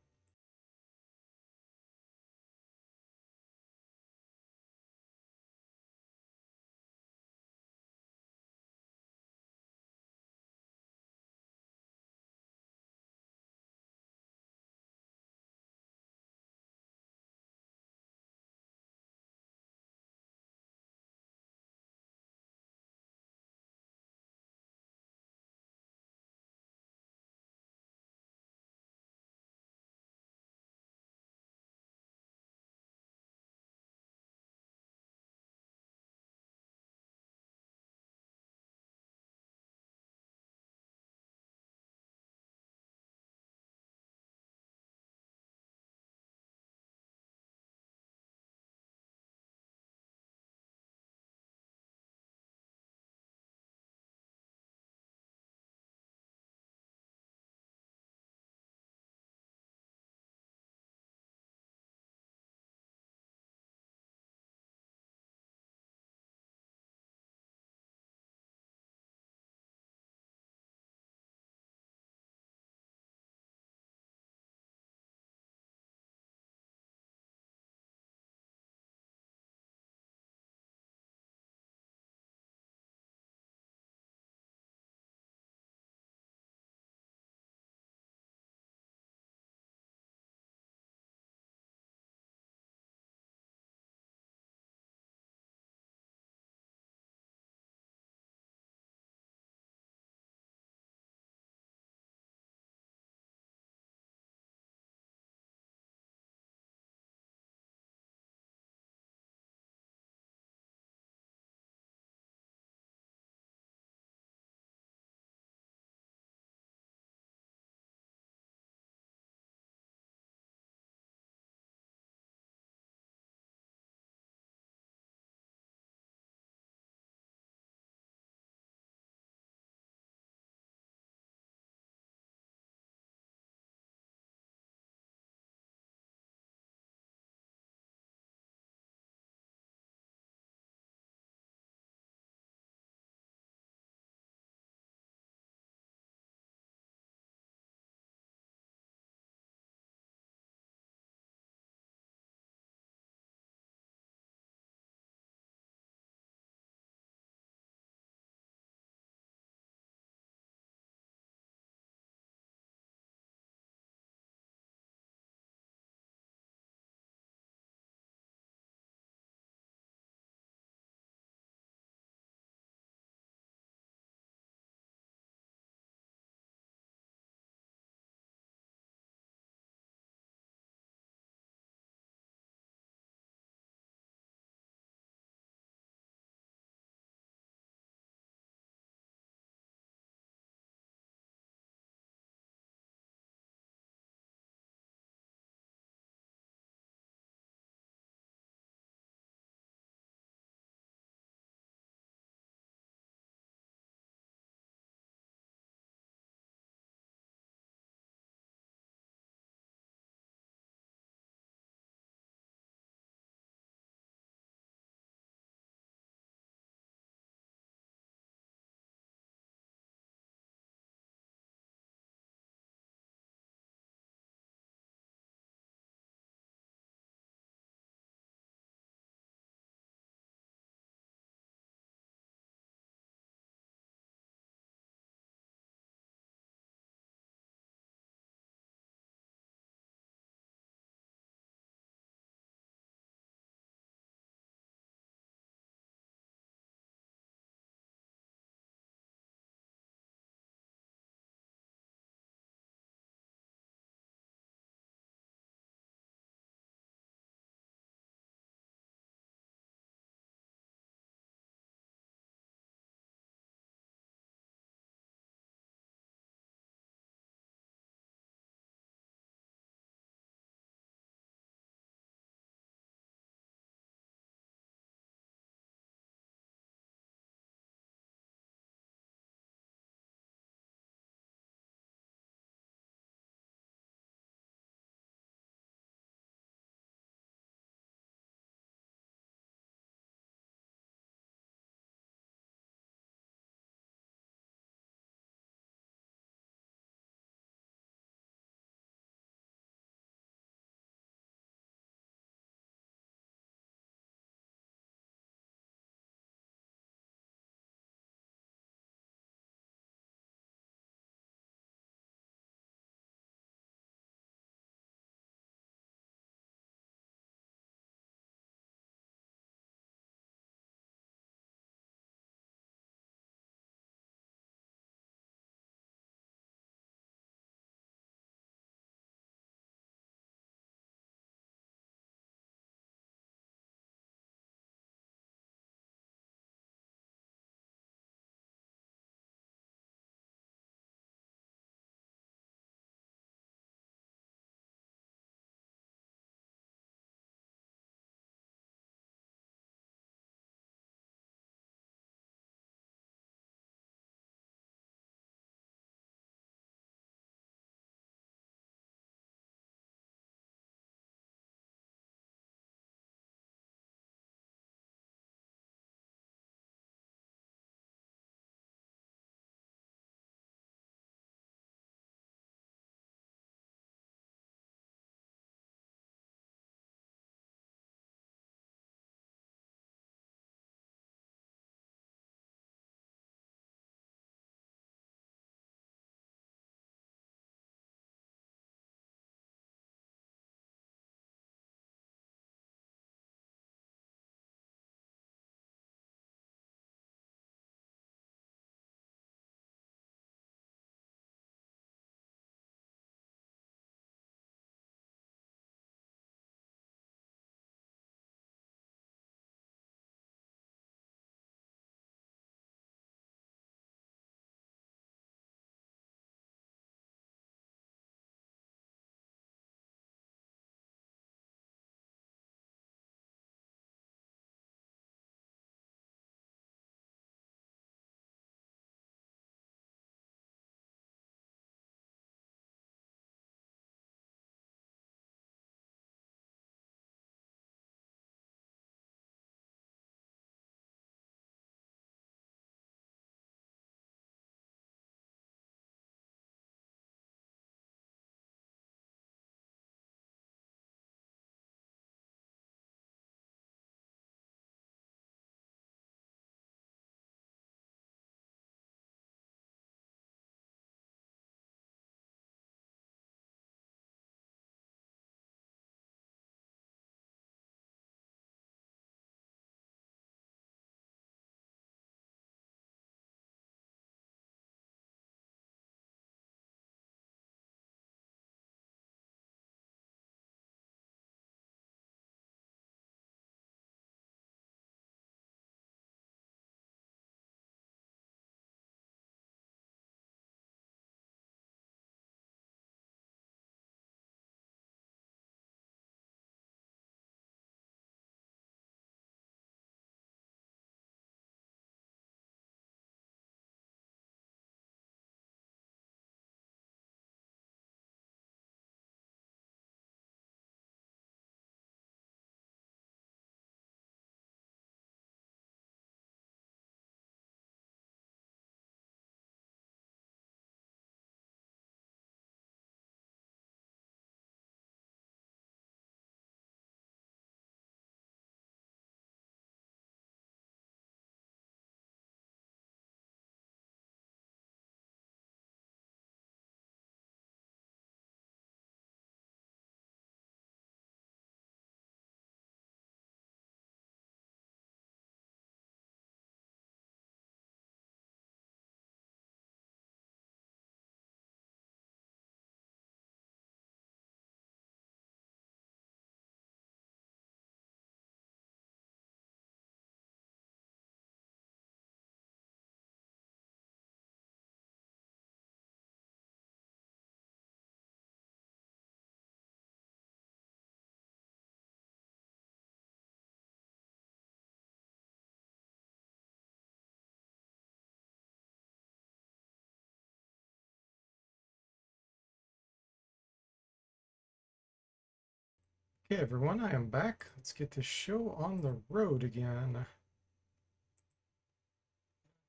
Speaker 1: Okay, everyone, I am back. Let's get this show on the road again. Let's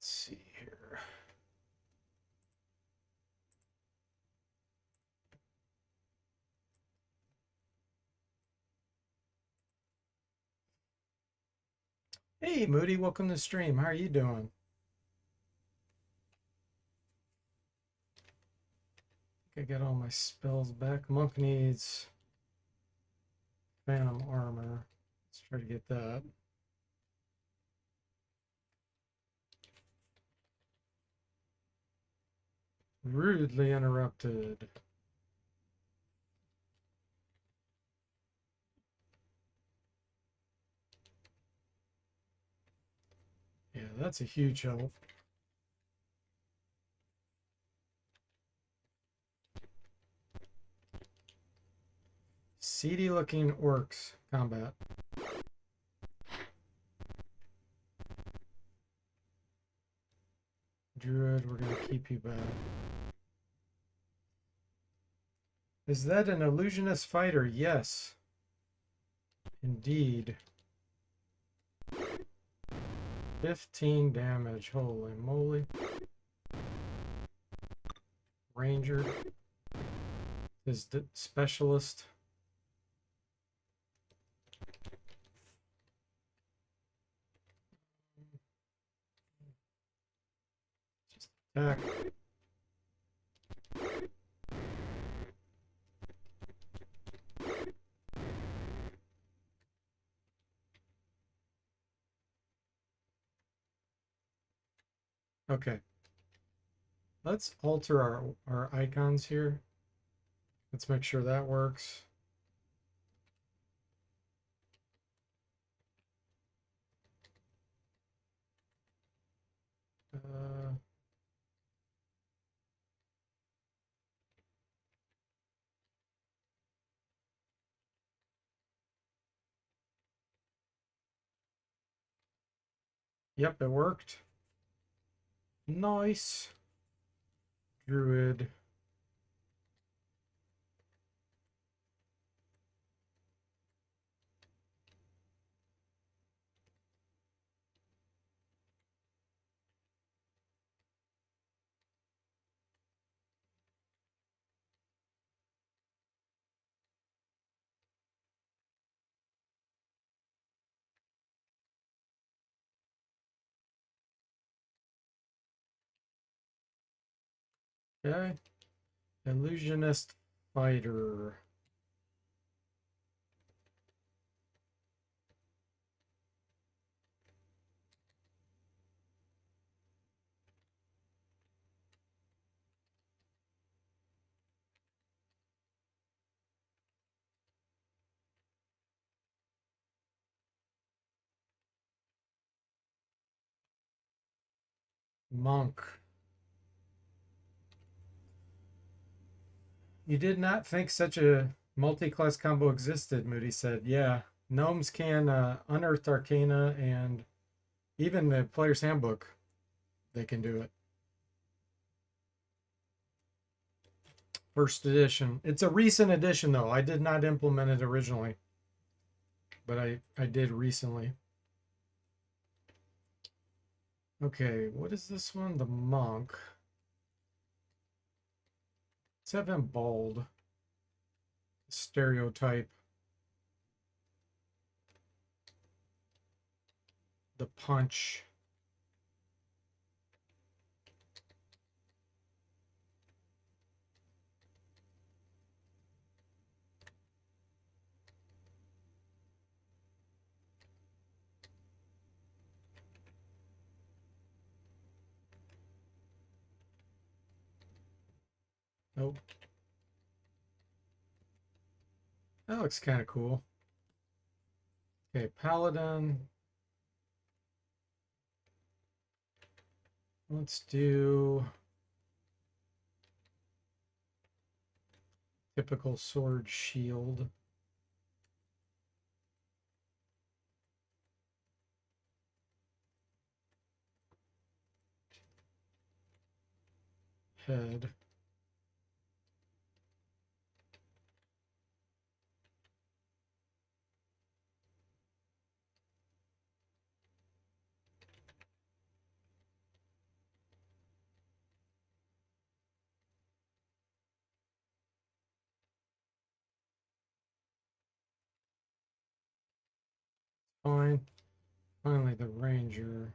Speaker 1: see here. Hey, Moody, welcome to the stream. How are you doing? I got all my spells back. Monk needs Phantom Armor. Let's try to get that. Rudely interrupted. Yeah, that's a huge help. Seedy looking orcs combat. Druid, we're going to keep you back. Is that an illusionist fighter? Yes. Indeed. 15 damage. Holy moly. Ranger. His specialist. Just attack. Okay. Let's alter our icons here. Let's make sure that works. Uh, yep, it worked. Nice. Druid. Okay. Illusionist fighter. Monk. You did not think such a multi-class combo existed, Moody said. Yeah, gnomes can unearth arcana, and even the player's handbook, they can do it. First edition. It's a recent edition, though. I did not implement it originally, but I did recently. Okay, what is this one? The monk. Let's have him bald. Stereotype. The punch. Nope. That looks kind of cool. Okay, paladin. Let's do typical sword shield. Head. fine. Finally, the ranger.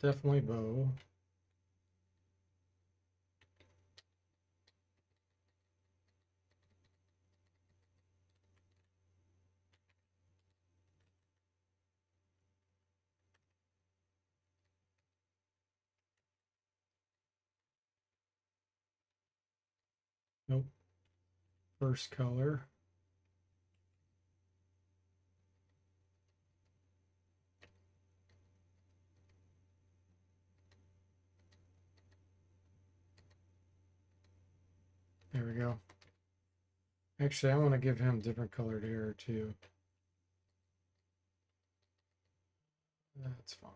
Speaker 1: Definitely bow. Nope. First color. There we go. Actually, I want to give him different colored hair too. That's fine.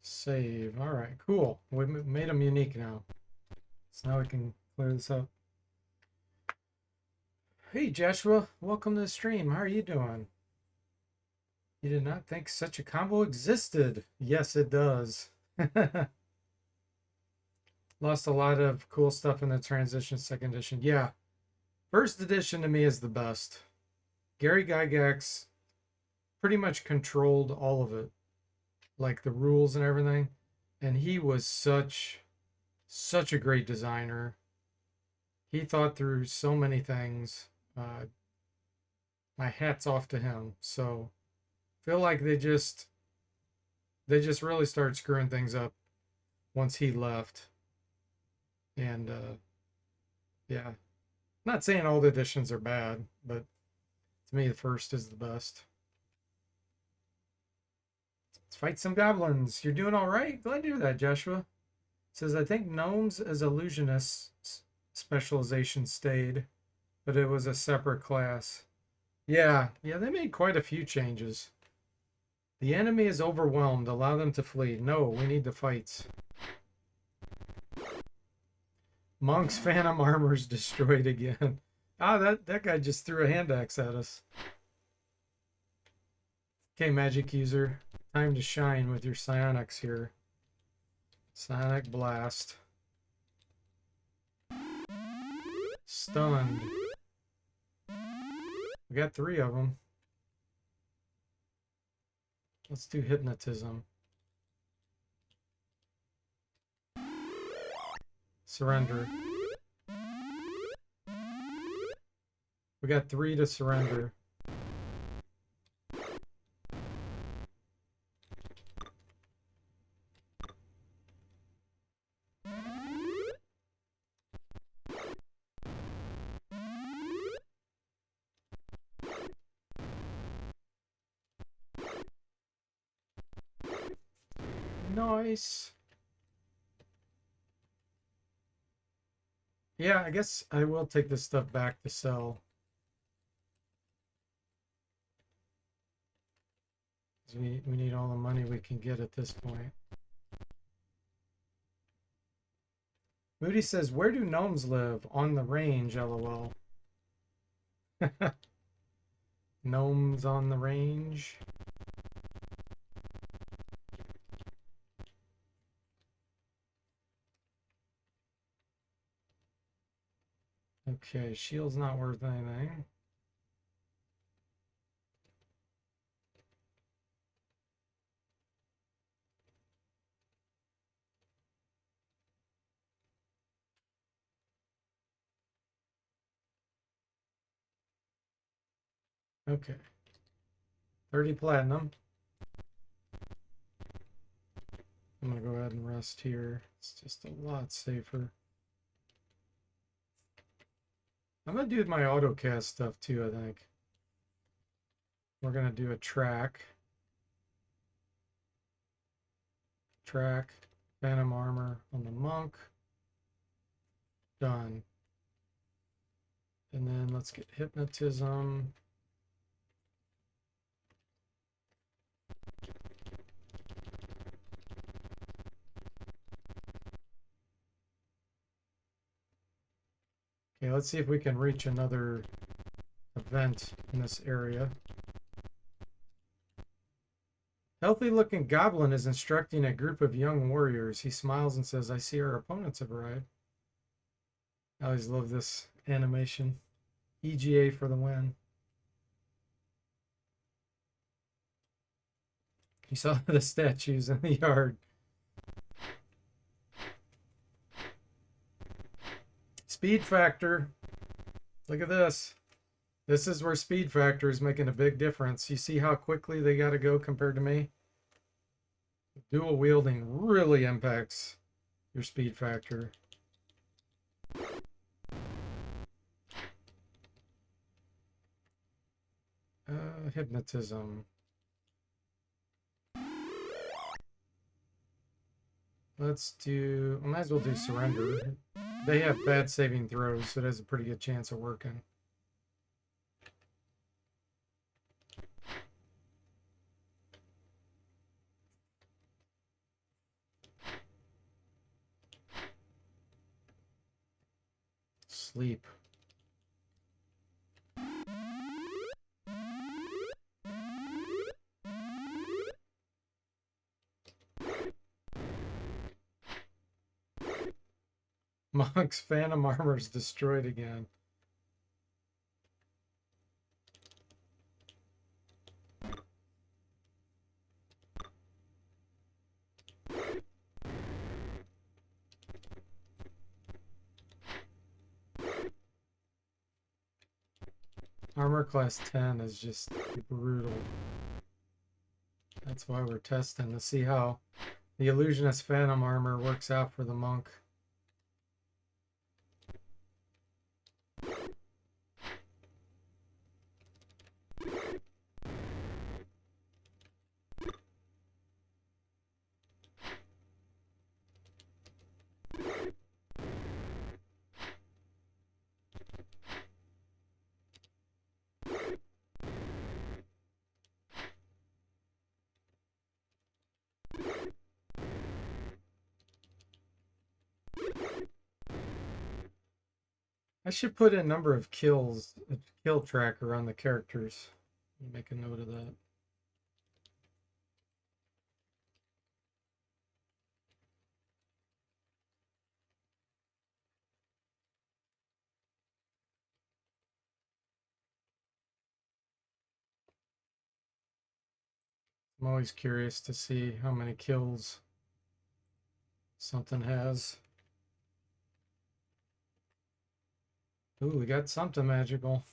Speaker 1: Save. All right, cool. We made them unique now. So now we can clear this up. Hey, Joshua. Welcome to the stream. How are you doing? You did not think such a combo existed. Yes, it does. Lost a lot of cool stuff in the transition second edition. Yeah. First edition to me is the best. Gary Gygax pretty much controlled all of it. Like the rules and everything. And he was such a great designer. He thought through so many things. My hat's off to him. So feel like they just really started screwing things up once he left. And yeah, not saying all the editions are bad, but to me the first is the best. Let's fight some goblins. You're doing all right? Glad to hear that, Joshua. It says, I think gnomes as illusionists specialization stayed, but it was a separate class. Yeah, they made quite a few changes. The enemy is overwhelmed. Allow them to flee. No, we need the fights. Monk's phantom armor's destroyed again. Ah, that guy just threw a hand axe at us. Okay, magic user. Time to shine with your psionics here. Psionic blast. Stunned. We got 3 of them. Let's do hypnotism. Surrender. We got 3 to surrender. Nice. Yeah, I guess I will take this stuff back to sell. We need all the money we can get at this point. Moody says, where do gnomes live? On the range, lol. Gnomes on the range. Okay, shield's not worth anything. Okay. 30 platinum. I'm gonna go ahead and rest here. It's just a lot safer. I'm gonna do my autocast stuff too, I think. We're gonna do a track. Phantom armor on the monk. Done. And then let's get hypnotism. Okay, let's see if we can reach another event in this area. Healthy looking goblin is instructing a group of young warriors. He smiles and says, I see our opponents have arrived. I always love this animation. EGA for the win. You saw the statues in the yard. Speed factor. Look at this. This is where speed factor is making a big difference. You see how quickly they got to go compared to me? Dual wielding really impacts your speed factor. Hypnotism. Let's do, I might as well do surrender. They have bad saving throws, so it has a pretty good chance of working. Sleep. Monk's Phantom Armor is destroyed again. Armor class 10 is just brutal. That's why we're testing to see how the Illusionist Phantom Armor works out for the monk. I should put a number of kills, a kill tracker on the characters. Make a note of that. I'm always curious to see how many kills something has. Ooh, we got something magical.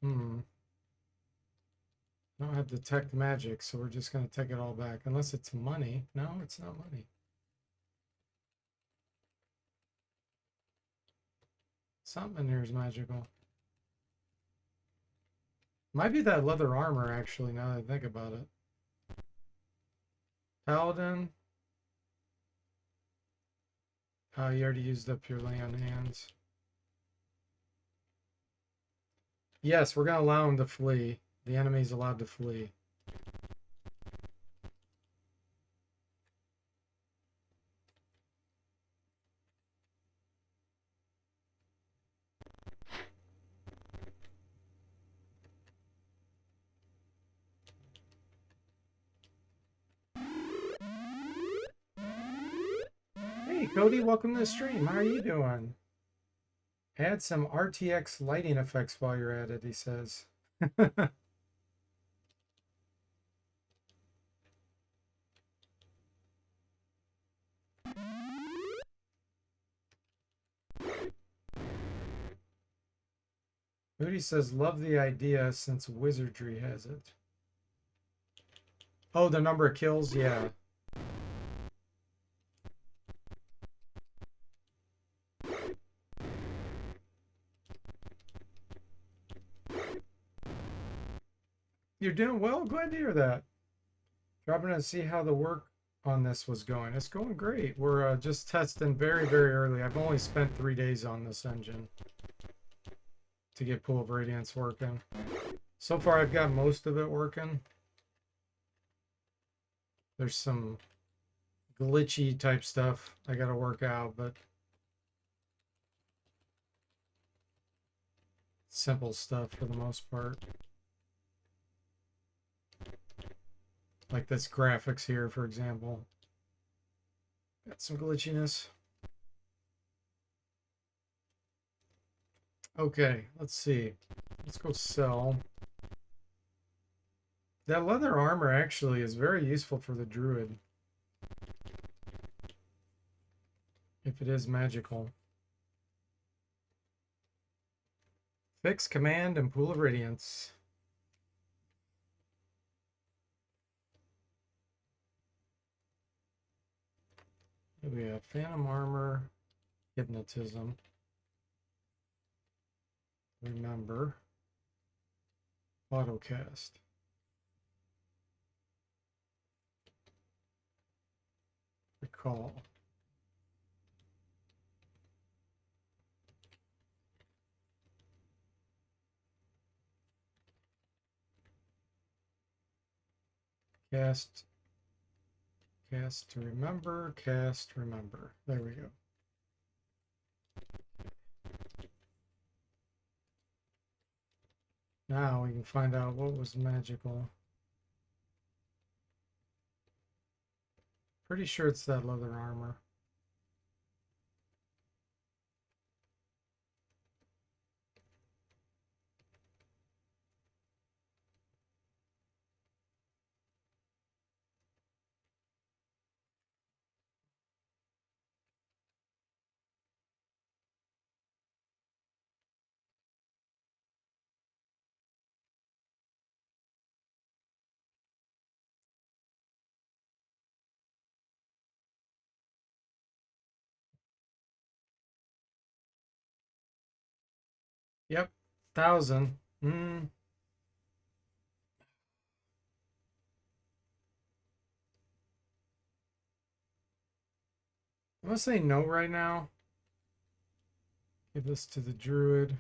Speaker 1: I don't have detect magic, so we're just going to take it all back. Unless it's money. No, it's not money. Something in here is magical. Might be that leather armor, actually, now that I think about it. Paladin. Oh, you already used up your lay on hands. Yes, we're going to allow him to flee. The enemy's allowed to flee. Hey, Cody, welcome to the stream. How are you doing? Add some RTX lighting effects while you're at it, he says. Moody says, love the idea since wizardry has it. Oh, the number of kills? Yeah. You're doing well. Glad to hear that. Dropping to see how the work on this was going. It's going great. We're just testing very, very early. I've only spent 3 days on this engine to get Pool of Radiance working. So far, I've got most of it working. There's some glitchy type stuff I got to work out, but simple stuff for the most part. Like this graphics here, for example. Got some glitchiness. Okay, let's see. Let's go sell. That leather armor actually is very useful for the druid. If it is magical. Fix command and pool of radiance. Here we have phantom armor, hypnotism. Remember. Autocast. Recall. Cast to remember, cast remember. There we go. Now we can find out what was magical. Pretty sure it's that leather armor. Yep, 1,000. I'm gonna say no right now. Give this to the druid.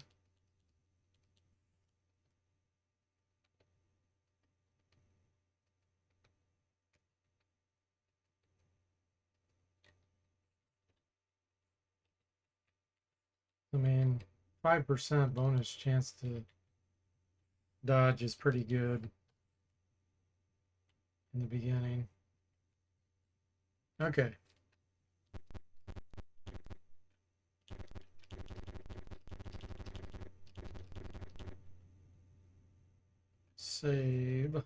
Speaker 1: I mean, 5% bonus chance to dodge is pretty good in the beginning. Okay. Save.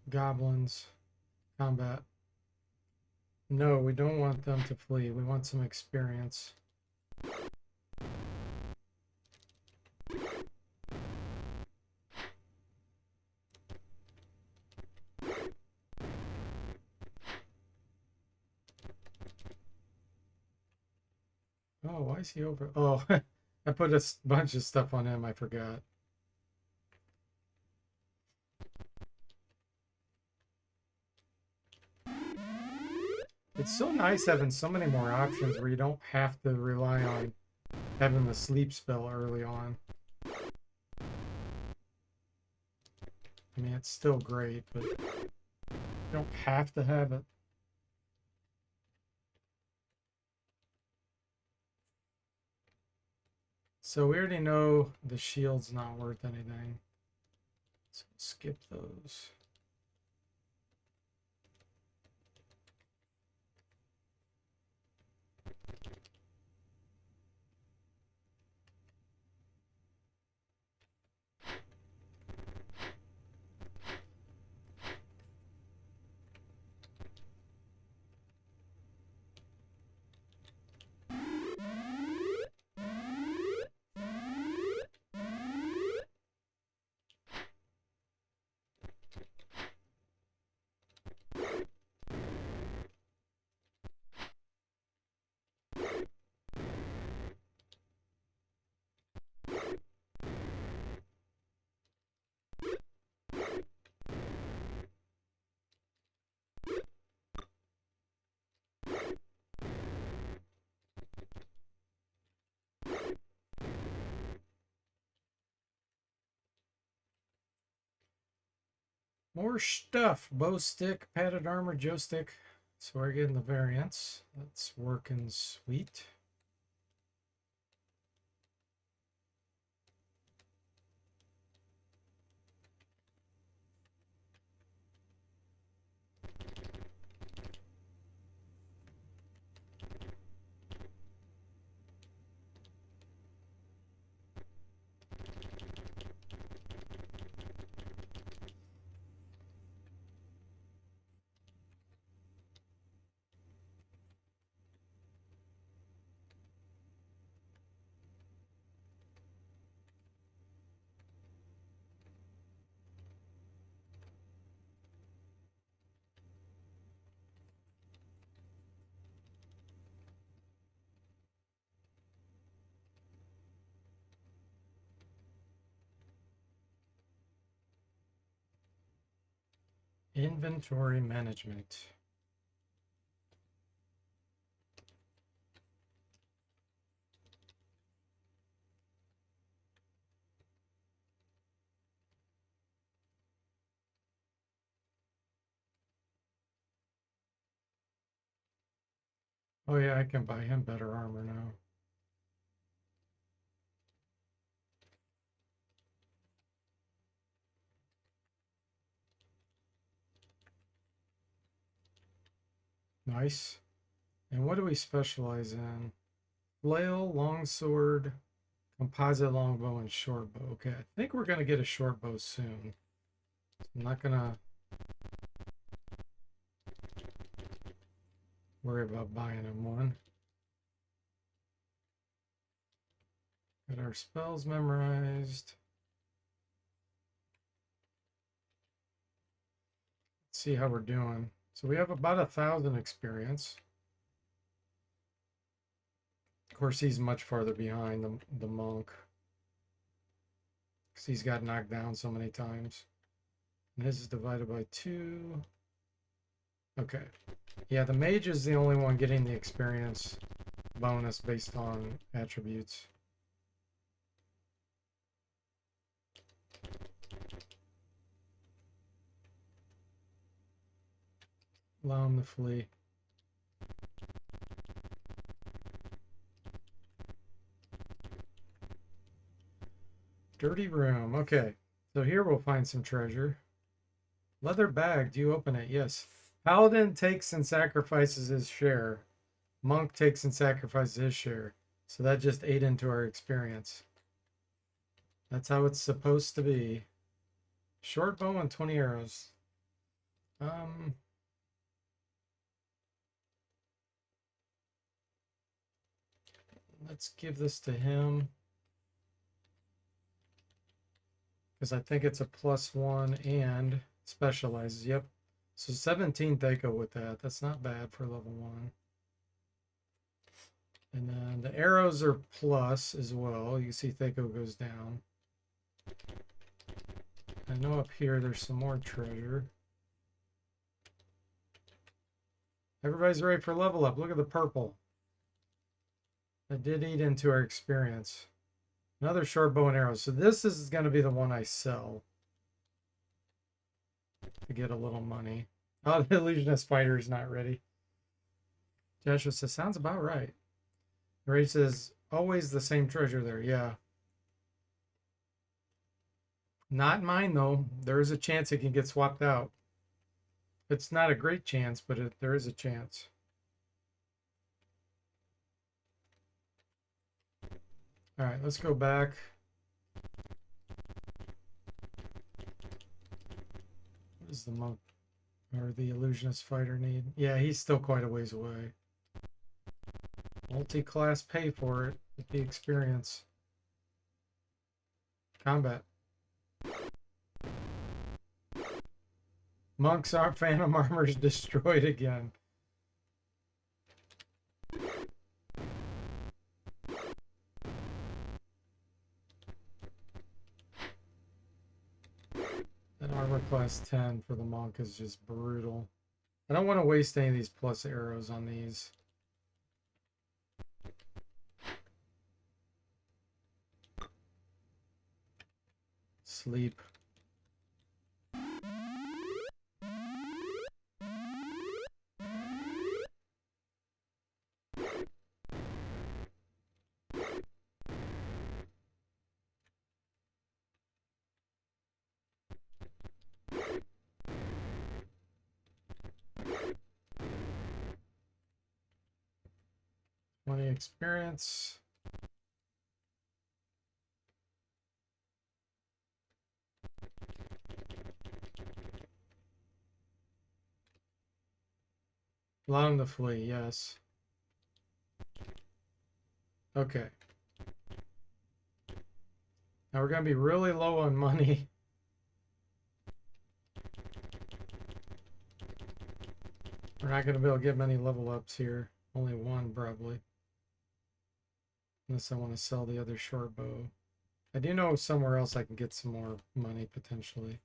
Speaker 1: Goblins. Combat. No, we don't want them to flee. We want some experience. Oh, why is he over? Oh, I put a bunch of stuff on him. I forgot. It's so nice having so many more options where you don't have to rely on having the sleep spell early on. I mean, it's still great, but you don't have to have it. So we already know the shield's not worth anything. So skip those. More stuff. Bow stick, padded armor, joe stick. So we're getting the variants. That's working sweet. Inventory management. Oh yeah, I can buy him better armor now. Nice. And what do we specialize in? Flail, longsword, composite longbow, and short bow. Okay, I think we're gonna get a short bow soon. I'm not gonna worry about buying him one. Got our spells memorized. Let's see how we're doing. So we have about 1,000 experience. Of course, he's much farther behind the monk, because he's got knocked down so many times. And his is divided by 2. Okay. Yeah, the mage is the only one getting the experience bonus based on attributes. Allow him to flee. Dirty room. Okay. So here we'll find some treasure. Leather bag. Do you open it? Yes. Paladin takes and sacrifices his share. Monk takes and sacrifices his share. So that just ate into our experience. That's how it's supposed to be. Short bow and 20 arrows. Let's give this to him, because I think it's a +1 and specializes. Yep. So 17 Thaco with that. That's not bad for level 1. And then the arrows are plus as well. You see Thaco goes down. I know up here there's some more treasure. Everybody's ready for level up. Look at the purple. That did eat into our experience. Another short bow and arrow. So this is going to be the one I sell to get a little money. Oh, the illusionist fighter is not ready. Joshua says, sounds about right. Ray says, always the same treasure there. Yeah. Not mine, though. There is a chance it can get swapped out. It's not a great chance, but there is a chance. All right, let's go back. What does the monk or the illusionist fighter need? Yeah, he's still quite a ways away. Multi-class pay for it with the experience. Combat. Monks aren't Phantom Armor's destroyed again. That armor class 10 for the monk is just brutal. I don't want to waste any of these plus arrows on these. Sleep. Money experience. Allow him to flee, yes. Okay. Now we're going to be really low on money. We're not going to be able to get many level ups here. Only one, probably. Unless I want to sell the other short bow. I do know somewhere else I can get some more money, potentially.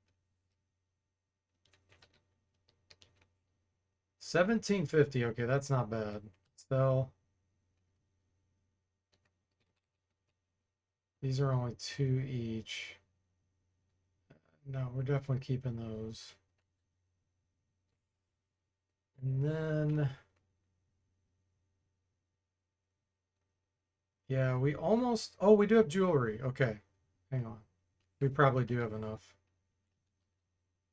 Speaker 1: 1750. Okay, that's not bad. Still, these are only 2 each. No, we're definitely keeping those. And then, yeah, we almost, oh, we do have jewelry. Okay, hang on. We probably do have enough.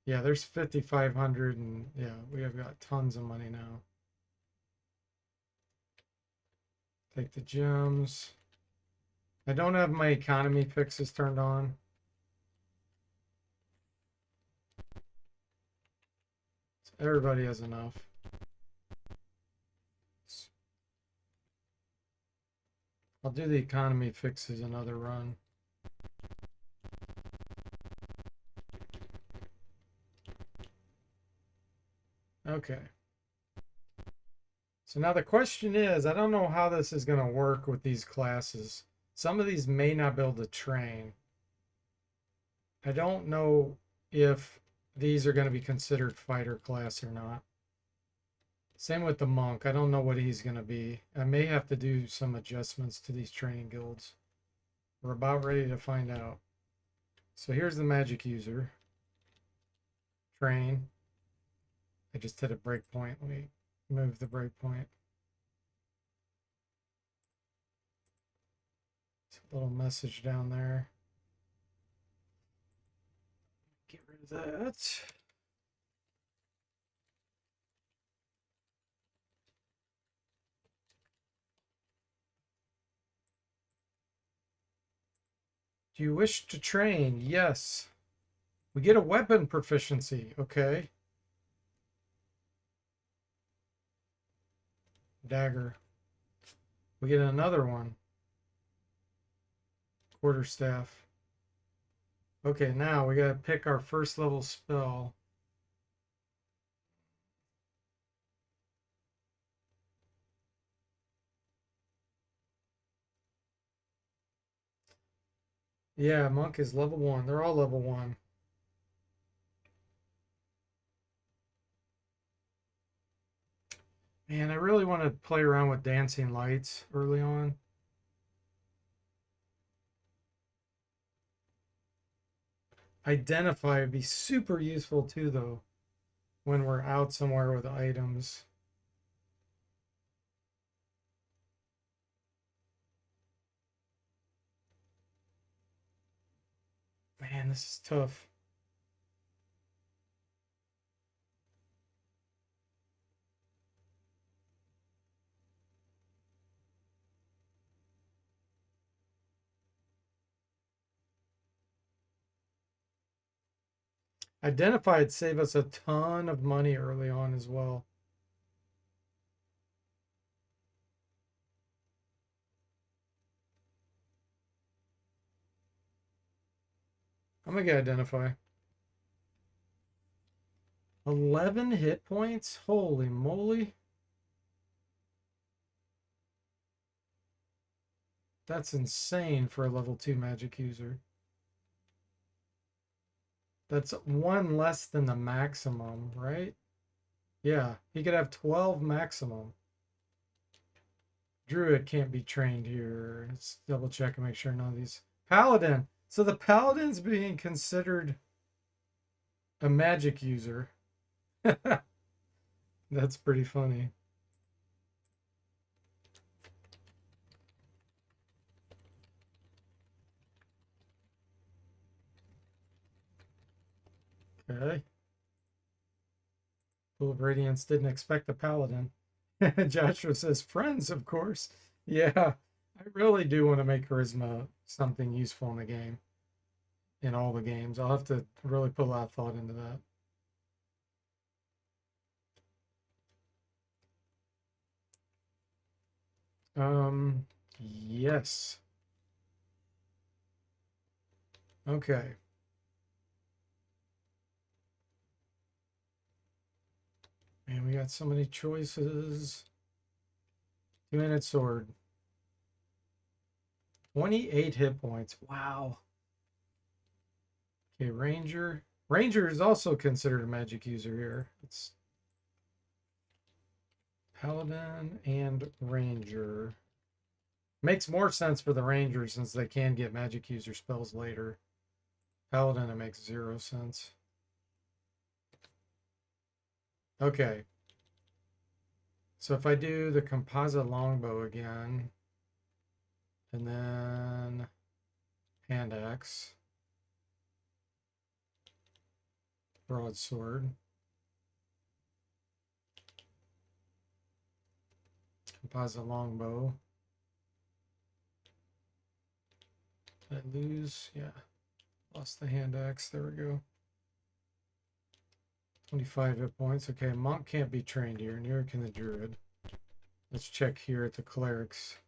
Speaker 1: Yeah, there's 5,500 and yeah, we have got tons of money now. Take the gems. I don't have my economy fixes turned on. So everybody has enough. I'll do the economy fixes another run. Okay. So now the question is, I don't know how this is going to work with these classes. Some of these may not be able to train. I don't know if these are going to be considered fighter class or not. Same with the monk. I don't know what he's going to be. I may have to do some adjustments to these training guilds. We're about ready to find out. So here's the magic user. Train. I just hit a breakpoint. Let me move the breakpoint. A little message down there. Get rid of that. Do you wish to train? Yes. We get a weapon proficiency. Okay. Dagger. We get another one. Quarterstaff. Okay, now we gotta pick our first level spell. Yeah, monk is level 1. They're all level 1. Man, I really want to play around with dancing lights early on. Identify would be super useful too, though, when we're out somewhere with items. Man, this is tough. Identified save us a ton of money early on as well. I'm gonna get identify. 11 hit points? Holy moly. That's insane for a level 2 magic user. That's 1 less than the maximum, right? Yeah, he could have 12 maximum. Druid can't be trained here. Let's double check and make sure none of these. Paladin. So the Paladin's being considered a magic user. That's pretty funny. Okay. Pool of Radiance didn't expect a Paladin. Joshua says, friends, of course. Yeah, I really do want to make charisma something useful in the game. In all the games. I'll have to really put a lot of thought into that. Yes. Okay. Man, we got so many choices. 2-handed sword. 28 hit points. Wow. Okay, Ranger. Ranger is also considered a magic user here. It's Paladin and Ranger. Makes more sense for the Ranger since they can get magic user spells later. Paladin, it makes 0 sense. Okay. So if I do the composite longbow again, and then hand axe, broadsword, composite longbow. Did I lose? Yeah. Lost the hand axe. There we go. 25 hit points. Okay, monk can't be trained here. Neither can the druid. Let's check here at the clerics.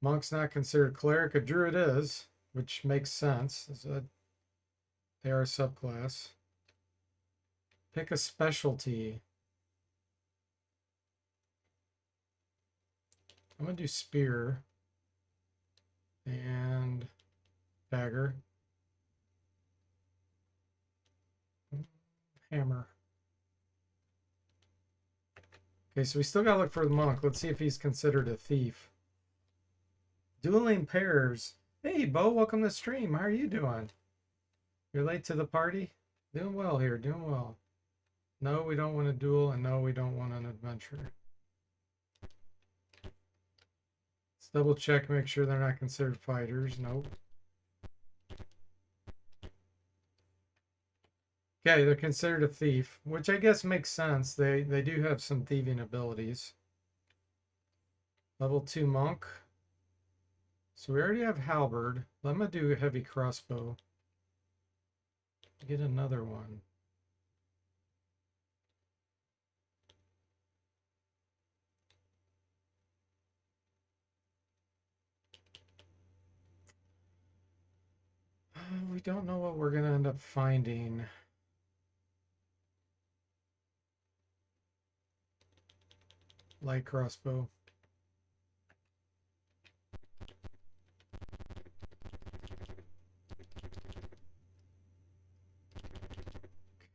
Speaker 1: Monk's not considered cleric. A druid is, which makes sense. They are a subclass. Pick a specialty. I'm going to do spear and dagger. Hammer. Okay, so we still got to look for the monk. Let's see if he's considered a thief. Dueling pairs. Hey, Bo, welcome to the stream. How are you doing? You're late to the party? Doing well here, doing well. No, we don't want a duel, and no, we don't want an adventure. Let's double check, make sure they're not considered fighters. Nope. Okay, they're considered a thief, which I guess makes sense. They do have some thieving abilities. Level 2 monk. So we already have halberd. I'm gonna do a heavy crossbow. Get another one. We don't know what we're gonna end up finding. Light crossbow.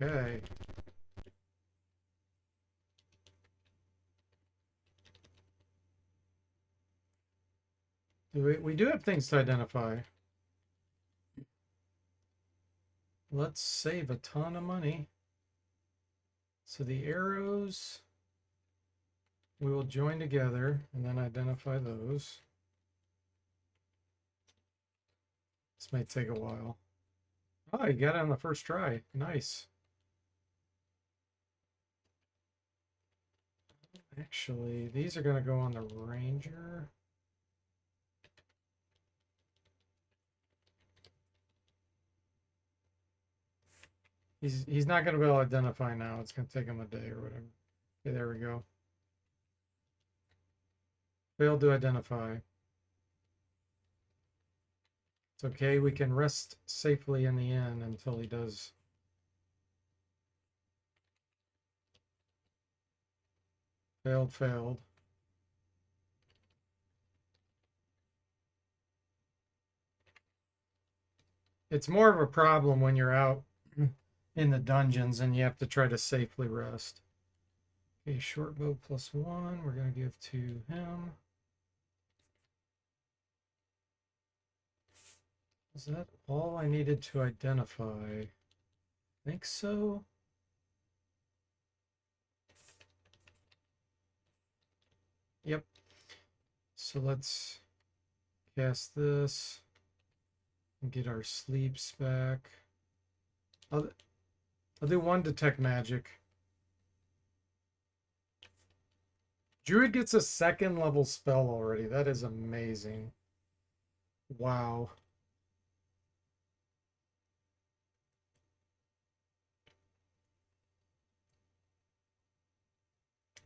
Speaker 1: Okay. We do have things to identify. Let's save a ton of money. So the arrows, we will join together and then identify those. This may take a while. Oh, you got it on the first try. Nice. Actually, these are going to go on the Ranger. He's not going to be able to identify now. It's going to take him a day or whatever. Okay, there we go. Failed to identify. It's okay. We can rest safely in the inn until he does. Failed. It's more of a problem when you're out in the dungeons and you have to try to safely rest. Okay, short bow +1. We're going to give to him. Is that all I needed to identify? I think so. Yep. So let's cast this and get our sleeps back. I'll do one detect magic. Druid gets a 2nd level spell already. That is amazing. Wow.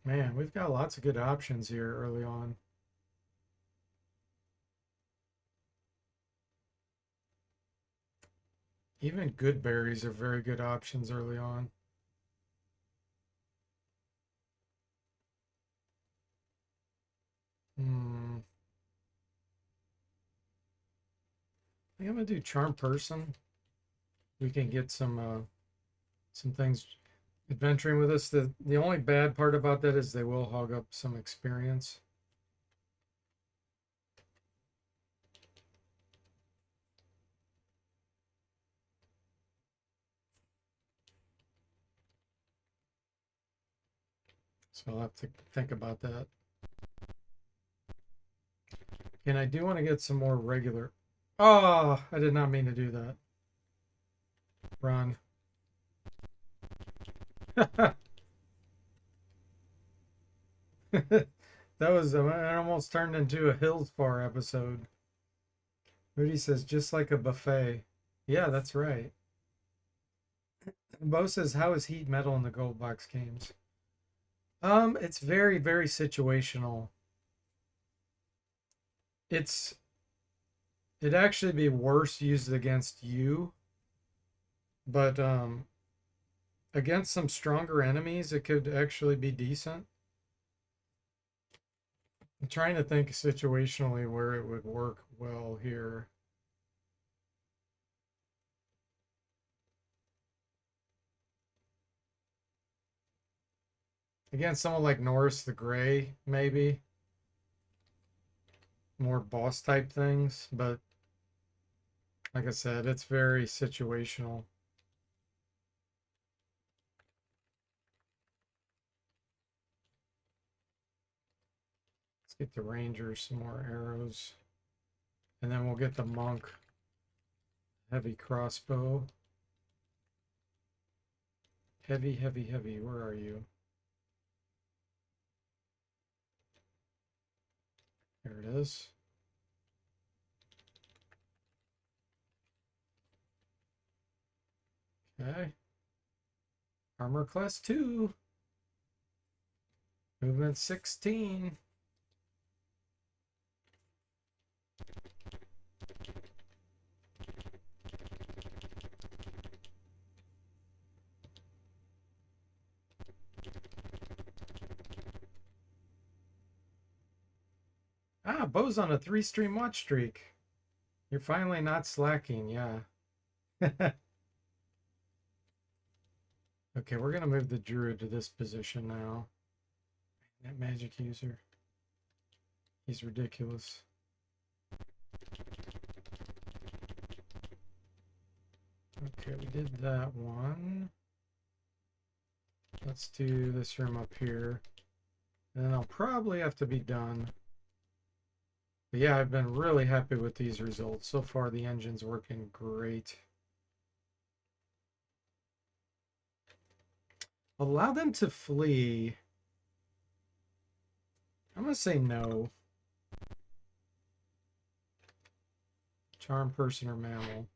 Speaker 1: Man, we've got lots of good options here early on. Even good berries are very good options early on. I think I'm gonna do Charm Person. We can get some things. adventuring with us. The only bad part about that is they will hog up some experience. So I'll have to think about that. And I do want to get some more regular. Oh, I did not mean to do that. Run. That was, it almost turned into a Hills Bar episode. Moody says, just like a buffet. Yeah, that's right. Bo says, how is heat metal in the gold box games? It's very, very situational. It'd actually be worse used against you, but against some stronger enemies, it could actually be decent. I'm trying to think situationally where it would work well here. Against someone like Norris the Gray, maybe. More boss type things, but like I said, it's very situational. Let's get the Ranger some more arrows. And then we'll get the Monk heavy crossbow. Heavy, heavy, heavy. Where are you? There it is. Okay. Armor class 2. Movement 16. Ah, Bo's on a 3-stream watch streak. You're finally not slacking, yeah. Okay, we're gonna move the druid to this position now. That magic user. He's ridiculous. Okay, we did that one. Let's do this room up here. And then I'll probably have to be done. But yeah, I've been really happy with these results. So far, the engine's working great. Allow them to flee. I'm going to say no. Charm, person, or mammal.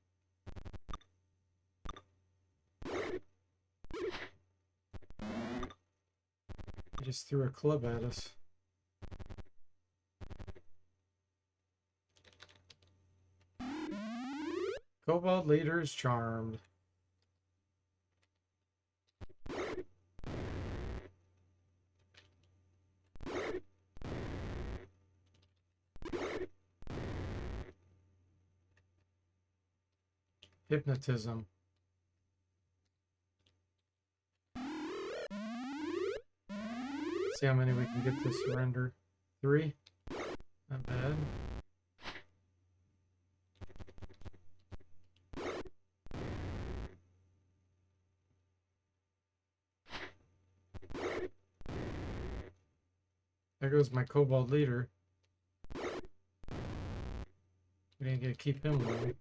Speaker 1: He just threw a club at us. Kobold leader is charmed. Hypnotism. See how many we can get to surrender. 3. Not bad. There goes my kobold leader. We didn't get to keep him low.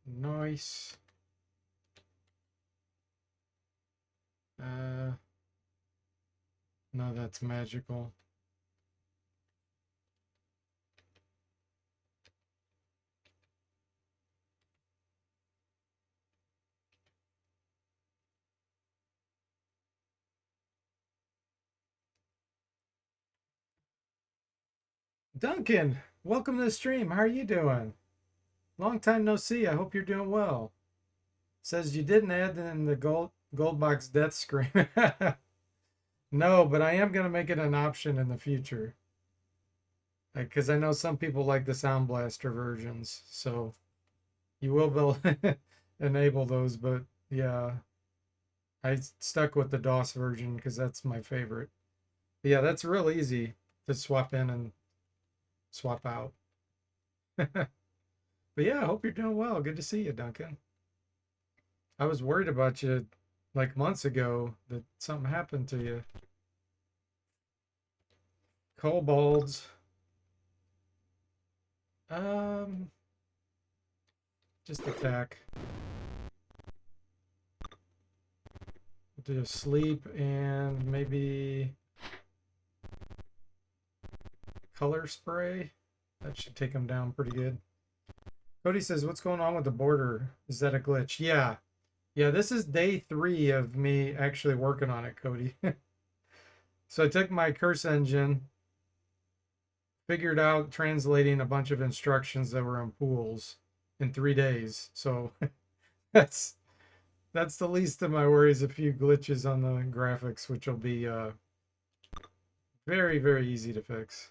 Speaker 1: Nice. No, that's magical. Duncan, welcome to the stream. How are you doing? Long time no see. I hope you're doing well. Says you didn't add in the gold box death scream. No, but I am gonna make it an option in the future. Because I know some people like the Sound Blaster versions, so you will be able to enable those. But yeah, I stuck with the DOS version because that's my favorite. But yeah, that's real easy to swap in and swap out. But yeah, I hope you're doing well. Good to see you, Duncan. I was worried about you like months ago that something happened to you. Kobolds. Um, just attack. Do sleep and maybe color spray. That should take them down pretty good. Cody says, what's going on with the border? Is that a glitch? Yeah. Yeah, this is day 3 of me actually working on it, Cody. So I took my curse engine, figured out translating a bunch of instructions that were in pools in 3 days. So that's the least of my worries. A few glitches on the graphics, which will be very, very easy to fix.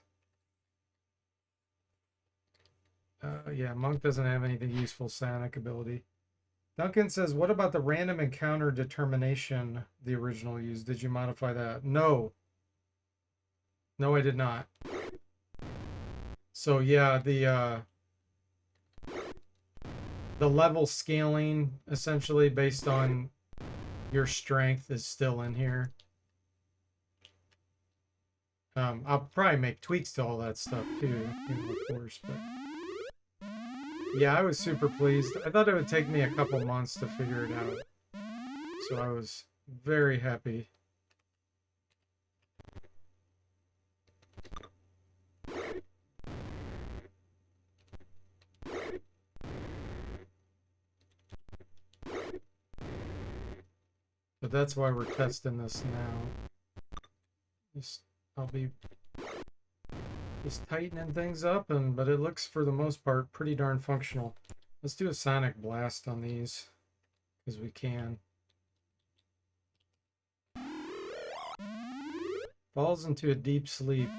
Speaker 1: Yeah, Monk doesn't have anything useful psionic ability. Duncan says, what about the random encounter determination the original used? Did you modify that? No. No, I did not. So yeah, the level scaling essentially based on your strength is still in here. I'll probably make tweaks to all that stuff too, of course, but yeah, I was super pleased. I thought it would take me a couple months to figure it out. So I was very happy. But that's why we're testing this now. I'll be just tightening things up, but it looks for the most part pretty darn functional. Let's do a sonic blast on these because we can. Falls into a deep sleep,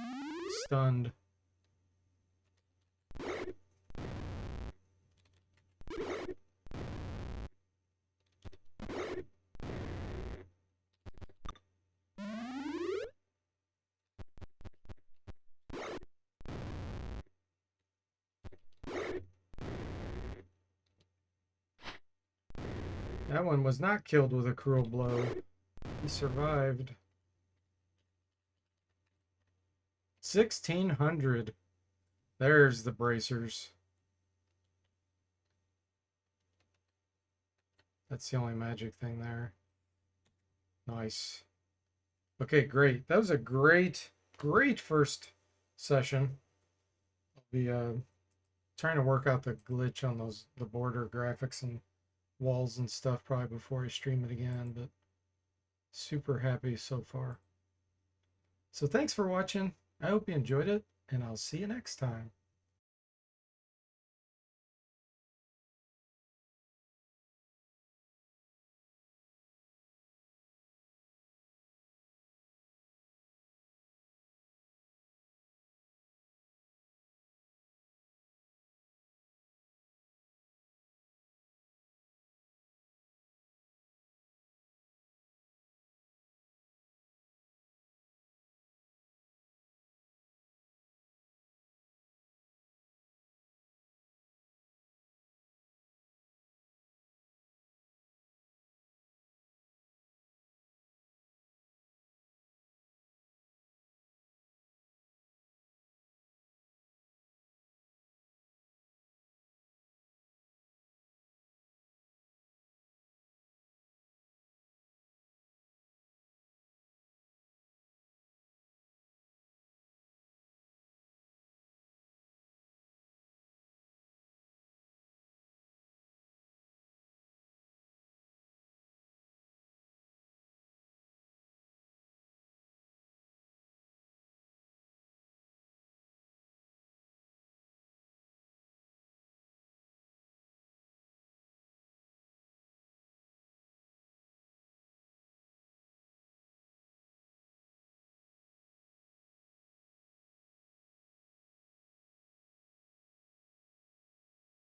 Speaker 1: stunned. That one was not killed with a cruel blow. He survived. 1600. There's the bracers. That's the only magic thing there. Nice. Okay, great. That was a great first session. I'll be trying to work out the glitch on the border graphics and walls and stuff probably before I stream it again, but super happy so far. So thanks for watching. I hope you enjoyed it, and I'll see you next time.